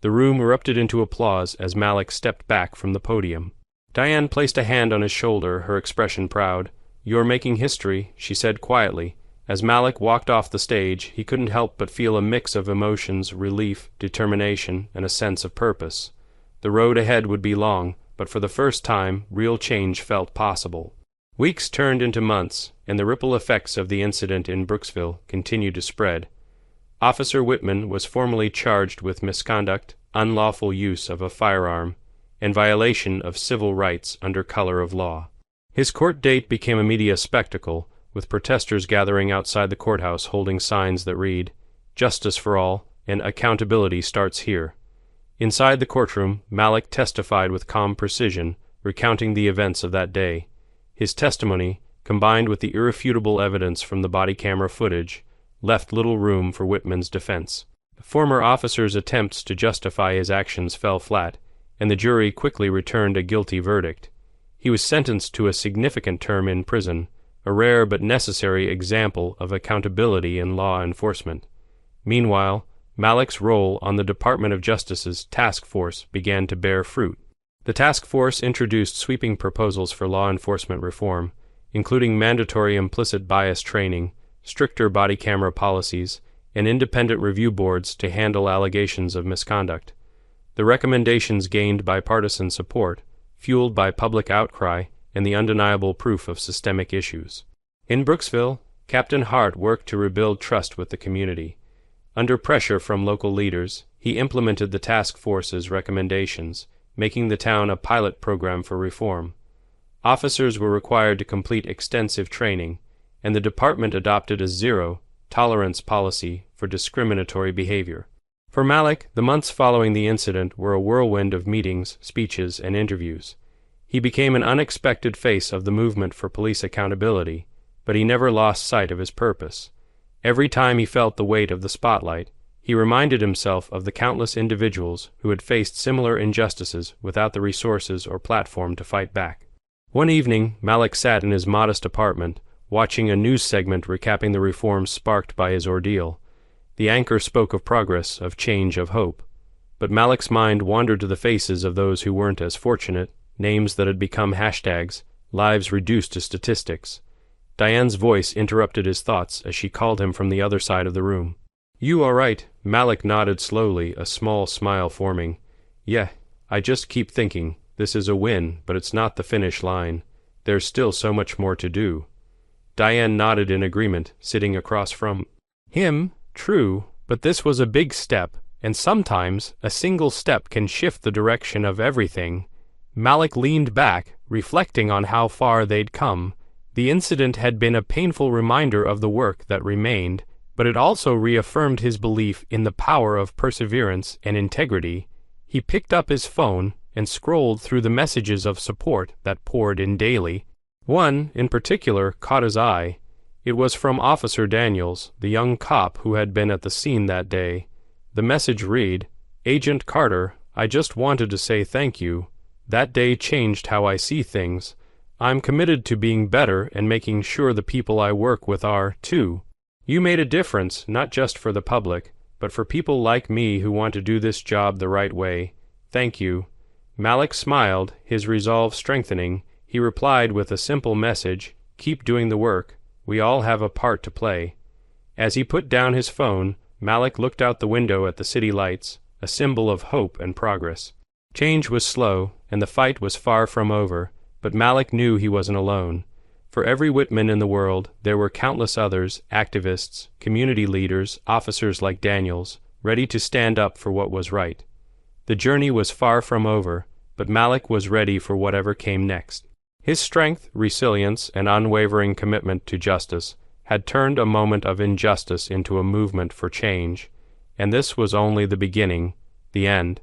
The room erupted into applause as Malik stepped back from the podium. Diane placed a hand on his shoulder, her expression proud. "You're making history," she said quietly. As Malik walked off the stage, he couldn't help but feel a mix of emotions, relief, determination, and a sense of purpose. The road ahead would be long, but for the first time, real change felt possible. Weeks turned into months, and the ripple effects of the incident in Brooksville continued to spread. Officer Whitman was formally charged with misconduct, unlawful use of a firearm, and violation of civil rights under color of law. His court date became a media spectacle, with protesters gathering outside the courthouse holding signs that read, "Justice for all," and "Accountability starts here." Inside the courtroom, Malik testified with calm precision, recounting the events of that day. His testimony, combined with the irrefutable evidence from the body camera footage, left little room for Whitman's defense. The former officer's attempts to justify his actions fell flat, and the jury quickly returned a guilty verdict. He was sentenced to a significant term in prison, a rare but necessary example of accountability in law enforcement. Meanwhile, Malik's role on the Department of Justice's task force began to bear fruit. The task force introduced sweeping proposals for law enforcement reform, including mandatory implicit bias training, stricter body camera policies, and independent review boards to handle allegations of misconduct. The recommendations gained bipartisan support, fueled by public outcry and the undeniable proof of systemic issues. In Brooksville, Captain Hart worked to rebuild trust with the community. Under pressure from local leaders, he implemented the task force's recommendations, making the town a pilot program for reform. Officers were required to complete extensive training, and the department adopted a zero-tolerance policy for discriminatory behavior. For Malik, the months following the incident were a whirlwind of meetings, speeches, and interviews. He became an unexpected face of the movement for police accountability, but he never lost sight of his purpose. Every time he felt the weight of the spotlight, he reminded himself of the countless individuals who had faced similar injustices without the resources or platform to fight back. One evening, Malik sat in his modest apartment, watching a news segment recapping the reforms sparked by his ordeal. The anchor spoke of progress, of change, of hope. But Malik's mind wandered to the faces of those who weren't as fortunate, names that had become hashtags, lives reduced to statistics. Diane's voice interrupted his thoughts as she called him from the other side of the room. "You all right?" Malik nodded slowly, a small smile forming. "Yeah, I just keep thinking, this is a win, but it's not the finish line. There's still so much more to do." Diane nodded in agreement, sitting across from him. "True, but this was a big step, and sometimes a single step can shift the direction of everything." Malik leaned back, reflecting on how far they'd come. The incident had been a painful reminder of the work that remained, but it also reaffirmed his belief in the power of perseverance and integrity. He picked up his phone and scrolled through the messages of support that poured in daily. One, in particular, caught his eye. It was from Officer Daniels, the young cop who had been at the scene that day. The message read, "Agent Carter, I just wanted to say thank you. That day changed how I see things. I'm committed to being better and making sure the people I work with are, too. You made a difference, not just for the public, but for people like me who want to do this job the right way. Thank you." Malik smiled, his resolve strengthening. He replied with a simple message, "Keep doing the work. We all have a part to play." As he put down his phone, Malik looked out the window at the city lights, a symbol of hope and progress. Change was slow, and the fight was far from over, but Malik knew he wasn't alone. For every Whitman in the world, there were countless others, activists, community leaders, officers like Daniels, ready to stand up for what was right. The journey was far from over, but Malik was ready for whatever came next. His strength, resilience, and unwavering commitment to justice had turned a moment of injustice into a movement for change, and this was only the beginning, the end.